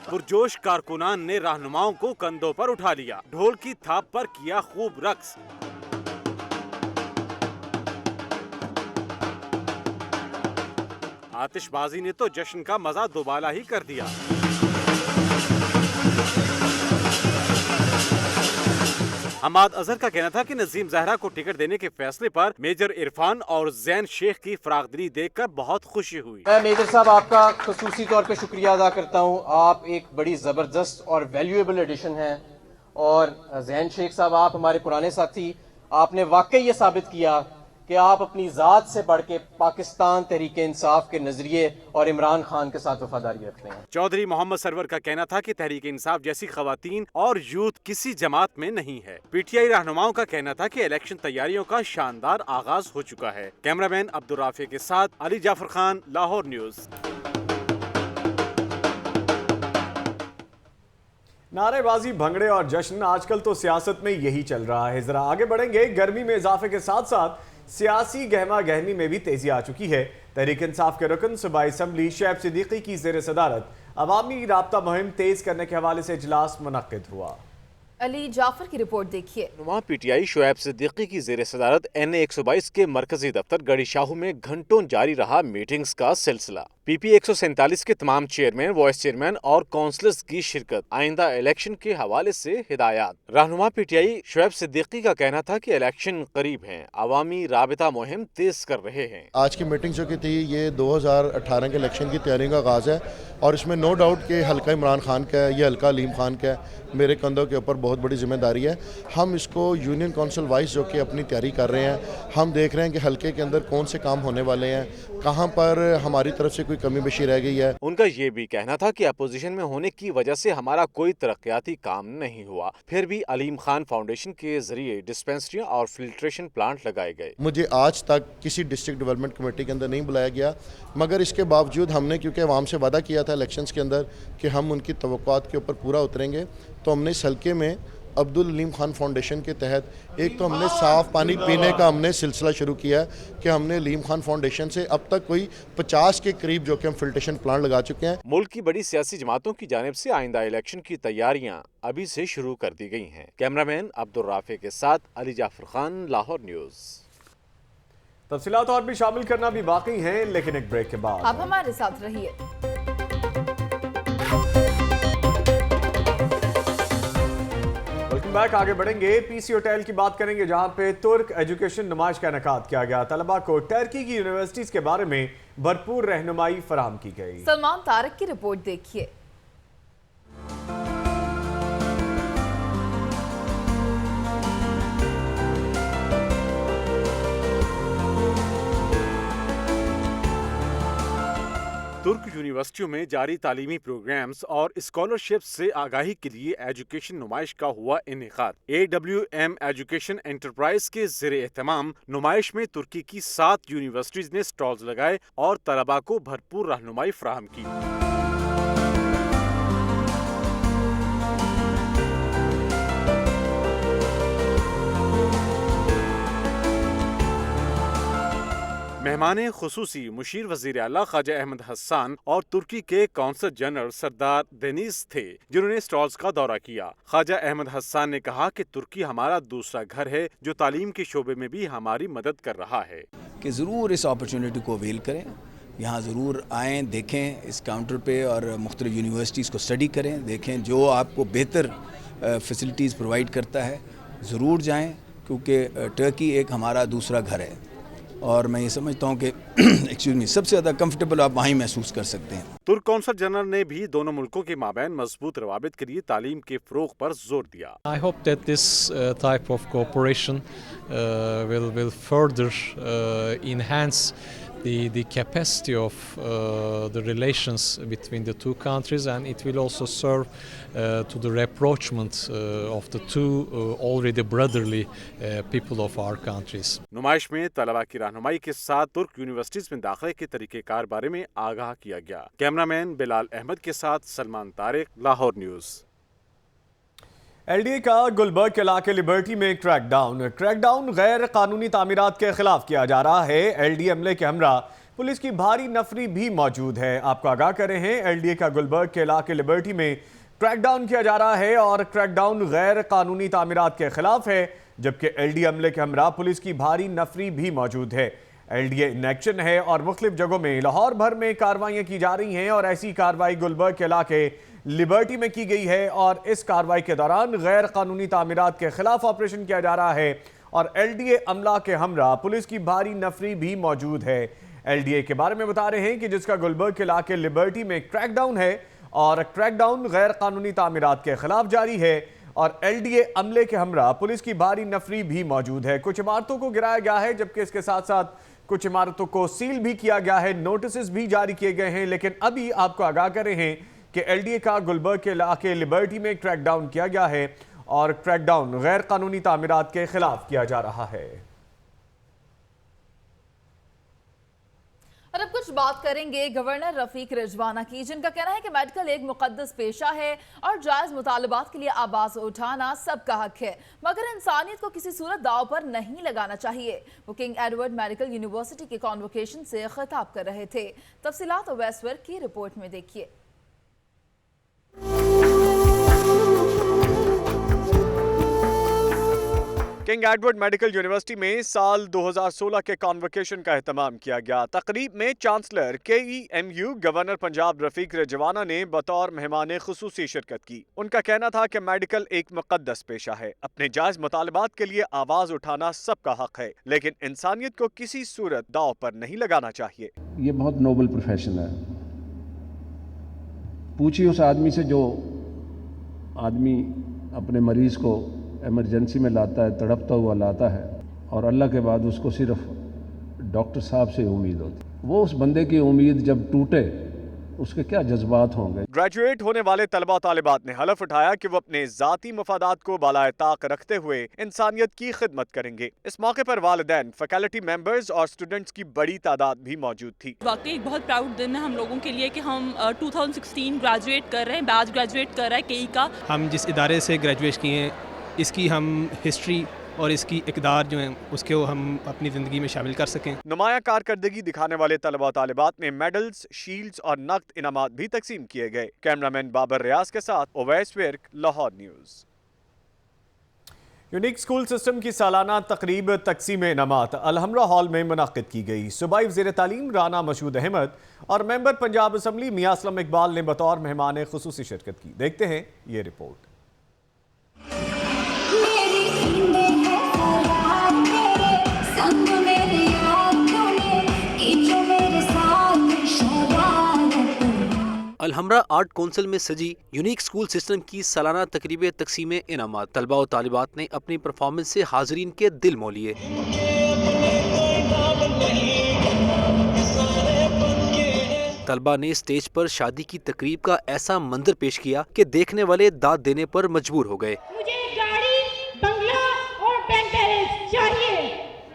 पुरजोश कारकुनान ने रहनुमाओं को कंधों पर उठा लिया, ढोल की थाप पर किया खूब रक्स। आतिशबाजी ने तो जश्न का मजा दोबाला ही कर दिया। हमाद अजहर का कहना था कि नजीम जहरा को टिकट देने के फैसले पर मेजर इरफान और जैन शेख की फरागदिली देखकर बहुत खुशी हुई। मैं मेजर साहब आपका खसूसी तौर पे शुक्रिया अदा करता हूँ। आप एक बड़ी जबरदस्त और वैल्यूएबल एडिशन हैं और जैन शेख साहब आप हमारे पुराने साथी, आपने वाकई ये साबित किया कि आप अपनी जात से बढ़ के पाकिस्तान तहरीक इंसाफ के नजरिए और इमरान खान के साथ वफादारी रखते हैं। चौधरी मोहम्मद सरवर का कहना था कि तहरीक इंसाफ जैसी खवातीन और यूथ किसी जमात में नहीं है। PTI रहनुमाओं का कहना था कि इलेक्शन तैयारियों का शानदार आगाज हो चुका है। कैमरामैन अब्दुल राफी के साथ अली जाफर खान, लाहौर न्यूज़। नारेबाजी, भंगड़े और जश्न आजकल तो सियासत में यही चल रहा है। जरा आगे बढ़ेंगे। गर्मी में इजाफे के साथ साथ सियासी गहमा गहमी में भी तेजी आ चुकी है। तहरीक इंसाफ के रुकन सूबाई असम्बली शैब सिद्दीकी की ज़ेर सदारत अवामी राब्ता मुहिम तेज करने के हवाले से इजलास मुनक्किद हुआ। अली जाफर की रिपोर्ट देखिए। नुमा पीटीआई शुएब सिद्दीकी की जेर सदारत NA 122 के मरकजी दफ्तर गड़ी शाहू में घंटों जारी रहा मीटिंग्स का सिलसिला। PP 147 के तमाम चेयरमैन, वाइस चेयरमैन और काउंसलर्स की शिरकत, आइंदा इलेक्शन के हवाले से हिदायत। रहनुमा पीटीआई शुएब सिद्दीकी का कहना था कि इलेक्शन करीब हैं, अवामी राबिता मुहिम तेज कर रहे हैं। आज की मीटिंग जो की थी ये 2018 के इलेक्शन की तैयारी का आगाज़ है और इसमें नो डाउट कि हल्का इमरान खान का है, ये हल्का अलीम खान का है, मेरे कंधों के ऊपर बहुत बड़ी जिम्मेदारी है। हम इसको यूनियन काउंसिल वाइज जो कि अपनी तैयारी कर रहे हैं, हम देख रहे हैं कि हल्के के अंदर कौन से काम होने वाले हैं, कहाँ पर हमारी तरफ से कोई कमी बेशी रह गई है। उनका ये भी कहना था कि अपोजिशन में होने की वजह से हमारा कोई तरक्याती काम नहीं हुआ, फिर भी अलीम खान फाउंडेशन के जरिए डिस्पेंसरियाँ और फिल्ट्रेशन प्लांट लगाए गए। मुझे आज तक किसी डिस्ट्रिक्ट डेवलपमेंट कमेटी के अंदर नहीं बुलाया गया, मगर इसके बावजूद हमने क्योंकि अवाम से वादा किया था इलेक्शंस के अंदर कि हम उनकी तवक्कुआत के ऊपर पूरा उतरेंगे, तो हमने इस हल्के में अब्दुल अलीम खान फाउंडेशन के तहत एक तो हमने साफ़ पानी पीने का हमने सिलसिला शुरू किया है कि हमने अलीम खान फाउंडेशन से अब तक कोई 50 के करीब जो कि हम फिल्ट्रेशन प्लांट लगा चुके हैं। मुल्क की बड़ी सियासी जमातों की जानिब से आइंदा इलेक्शन की तैयारियां अभी से शुरू कर दी गई हैं। कैमरामैन अब्दुल राफे के साथ अली जाफर खान, लाहौर न्यूज़। तफसीलात और भी शामिल करना भी बाकी हैं, लेकिन एक ब्रेक के बाद आप हमारे साथ रहिए। Welcome back. आगे बढ़ेंगे, पीसी होटल की बात करेंगे जहां पे तुर्क एजुकेशन नुमाइश का इनेकाद किया गया। तलबा को टर्की की यूनिवर्सिटीज के बारे में भरपूर रहनुमाई फराहम की गई। सलमान तारिक की रिपोर्ट देखिए। तुर्क यूनिवर्सिटियों में जारी तालीमी प्रोग्राम्स और स्कॉलरशिप से आगाही के लिए एजुकेशन नुमाइश का हुआ इनेकाद। AWM एजुकेशन एंटरप्राइज के ज़ेरे एहतमाम नुमाइश में तुर्की की 7 यूनिवर्सिटीज ने स्टॉल्स लगाए और तलबा को भरपूर रहनुमाई फराहम की। मेहमान खुसूसी मुशीर वजीर आला ख्वाजा अहमद हसन और तुर्की के कौंसल जनरल सरदार देनिस थे, जिन्होंने स्टॉल्स का दौरा किया। ख्वाजा अहमद हसन ने कहा कि तुर्की हमारा दूसरा घर है, जो तालीम के शोबे में भी हमारी मदद कर रहा है। कि ज़रूर इस अपॉर्चुनिटी को अवेल करें, यहाँ ज़रूर आएँ, देखें इस काउंटर पे और मुख्तलिफ यूनिवर्सिटीज़ को स्टडी करें, देखें जो आपको बेहतर फैसिलिटीज़ प्रोवाइड करता है, ज़रूर जाएँ, क्योंकि टर्की एक हमारा दूसरा घर है और मैं ये समझता हूँ कि एक्सक्यूज मी, सबसे ज़्यादा कंफर्टेबल आप वहीं महसूस कर सकते हैं। तुर्क कौंसल जनरल ने भी दोनों मुल्कों के माबैन मजबूत रवाबित के लिए तालीम के फ़रोग़ पर जोर दिया। I hope that this type of cooperation will further enhance the capacity of the relations between the two countries, and it will also serve to the rapprochement of the two already brotherly people of our countries. नुमाइश में तलबा की रहनुमाई के साथ तुर्क universities में दाखिले के तरीक़ेकार बारे में आगाह किया गया। कैमरामैन बिलाल अहमद के साथ सलमान तारिक, लाहौर न्यूज़। LDA का गुलबर्ग के इलाके लिबर्टी में क्रैकडाउन गैर कानूनी तामीरात के खिलाफ किया जा रहा है। LDA अमले के हमरा पुलिस की भारी नफरी भी मौजूद है। आपको आगाह कर रहे हैं, LDA का गुलबर्ग के इलाके लिबर्टी में क्रैकडाउन किया जा रहा है और क्रैकडाउन गैर कानूनी तामीरात के खिलाफ है, जबकि LDA अमले के हमरा पुलिस की भारी नफरी भी मौजूद है। LDA इन एक्शन है और मुख्तलिफ जगहों में लाहौर भर में कार्रवाइयाँ की जा रही हैं और ऐसी कार्रवाई गुलबर्ग के इलाके लिबर्टी में की गई है और इस कार्रवाई के दौरान गैर कानूनी तामीरात के खिलाफ ऑपरेशन किया जा रहा है और LDA अमला के हमरा पुलिस की भारी नफरी भी मौजूद है। LDA के बारे में बता रहे हैं कि जिसका गुलबर्ग के इलाके लिबर्टी में क्रैकडाउन है और क्रैकडाउन गैर कानूनी तामीरात के खिलाफ जारी है और LDA अमले के हमरा पुलिस की भारी नफरी भी मौजूद है। कुछ इमारतों को गिराया गया है, जबकि इसके साथ साथ कुछ इमारतों को सील भी किया गया है, नोटिस भी जारी किए गए हैं। लेकिन अभी आपको आगाह कर रहे हैं कि LDA का गुलबर्ग के इलाके लिबर्टी में क्रैकडाउन किया गया है और क्रैकडाउन गैर कानूनी तामीरात के खिलाफ किया जा रहा है। और अब कुछ बात करेंगे गवर्नर रफीक रिजवाना की, जिनका कहना है कि मेडिकल एक मुकद्दस पेशा है और जायज मुतालबात के लिए आवाज उठाना सबका हक है, मगर इंसानियत को किसी सूरत दाव पर नहीं लगाना चाहिए। वो किंग एडवर्ड मेडिकल यूनिवर्सिटी के कॉन्वोकेशन से खिताब कर रहे थे। तफसीलात वेस्टवर्क की रिपोर्ट में देखिए। किंग एडवर्ड मेडिकल यूनिवर्सिटी में साल 2016 के कॉन्वोकेशन का एहतमाम किया गया। तकरीब में chancellor KEMU governor Punjab Rafiq Rajwana ने बतौर मेहमान खुसूसी शिरकत की। उनका कहना था कि मेडिकल एक मुकद्दस पेशा है, अपने जायज मुतालबात के लिए आवाज उठाना सबका हक है, लेकिन इंसानियत को किसी सूरत दांव पर नहीं लगाना चाहिए। ये बहुत नोबल प्रोफेशन है। पूछिए उस आदमी से जो आदमी अपने मरीज को इमरजेंसी में लाता है, तड़पता हुआ लाता है, और अल्लाह के बाद उसको सिर्फ डॉक्टर साहब से उम्मीद होती। वो उस बंदे की उम्मीद जब टूटे, उसके क्या जज्बात होंगे। ग्रेजुएट होने वाले तलबा तालिबात ने हलफ उठाया कि वो अपने जाती मफादात को बालाए ताक रखते हुए इंसानियत की खिदमत करेंगे। इस मौके पर वालिदैन, फैकल्टी मेंबर्स और स्टूडेंट्स की बड़ी तादाद भी मौजूद थी। वाकई एक बहुत प्राउड दिन है हम लोगों के लिए कि हम 2016 ग्रेजुएट कर रहे हैं, बैच ग्रेजुएट कर रहा है KE का। हम जिस इदारे से ग्रेजुएट किए हैं, इसकी हम हिस्ट्री और इसकी इकदार जो है उसको हम अपनी ज़िंदगी में शामिल कर सकें। नुमाया कारकर्दगी दिखाने वाले तलबा तालिबात में मेडल्स, शील्ड्स और नकद इनामात भी तकसीम किए गए। कैमरामैन बाबर रियाज के साथ Owais Virk, Lahore news. Unique school system की सालाना तकरीब तकसीम इनामात अलहमरा हॉल में मुनाकिद की गई। सूबाई वज़ीर तालीम राना मशहूद अहमद और मेंबर पंजाब असम्बली मियां असलम इकबाल ने बतौर मेहमान खुसूसी शिरकत की। देखते हैं ये रिपोर्ट। अलहमरा आर्ट कौंसिल में सजी यूनिक स्कूल सिस्टम की सालाना तकरीब तकसीम इनामात तलबा और तालिबात ने अपनी परफॉर्मेंस से हाजरीन के दिल मोह लिए। तलबा ने स्टेज पर शादी की तकरीब का ऐसा मंजर पेश किया कि देखने वाले दाद देने पर मजबूर हो गए। मुझे गाड़ी, बंगला और बैंक बैलेंस चाहिए।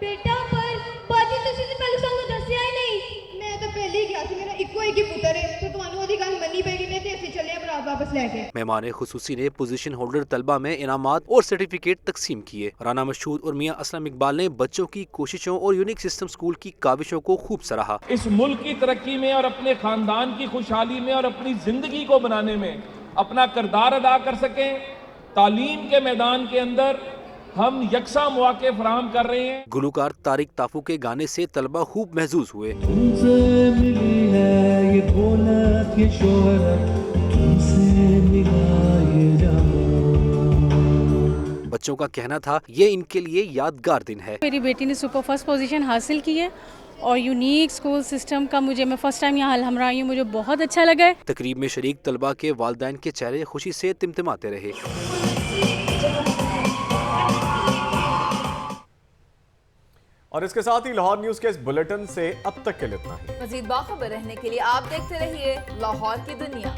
बेटा पर बाजी तुसी ते पहले सानू दस्सिया ही नहीं। मैं तो पहले ही गया थी, मेरा इक्को एक ही पुत्र है, तो ਤੁਹਾਨੂੰ ਉਹਦੀ ਗੱਲ ਮੰਨੀ ਪੈਗੀ ਨਹੀਂ ਤੇ ਅਸੀਂ ਚੱਲੇ ਬਰਾਤ वापस लेके। मेहमान खुसूसी ने पोजीशन होल्डर तलबा में इनामात और सर्टिफिकेट तकसीम किए। राना मशहूद और मियां असलम इकबाल ने बच्चों की कोशिशों और यूनिक सिस्टम स्कूल की काविशों को खूब सराहा। इस मुल्क की तरक्की में और अपने खानदान की खुशहाली में और अपनी जिंदगी को बनाने में अपना किरदार अदा कर सकें। तालीम के मैदान के अंदर हम यकसा मौके फराहम कर रहे हैं। गुलूकार तारिक ताफू के गाने से तलबा खूब महजूज हुए। बच्चों का कहना था ये इनके लिए यादगार दिन है। मेरी बेटी ने सुपर फर्स्ट पोजीशन हासिल की है और यूनिक स्कूल सिस्टम का मैं फर्स्ट टाइम यहाँ अलहमरा आई हूँ, मुझे बहुत अच्छा लगा है। तकरीब में शरीक तलबा के वालिदैन के चेहरे खुशी से टिमटिमाते रहे। और इसके साथ ही लाहौर न्यूज़ के इस बुलेटिन से अब तक के लिए इतना ही। मज़ीद बाखबर रहने के लिए आप देखते रहिए लाहौर की दुनिया।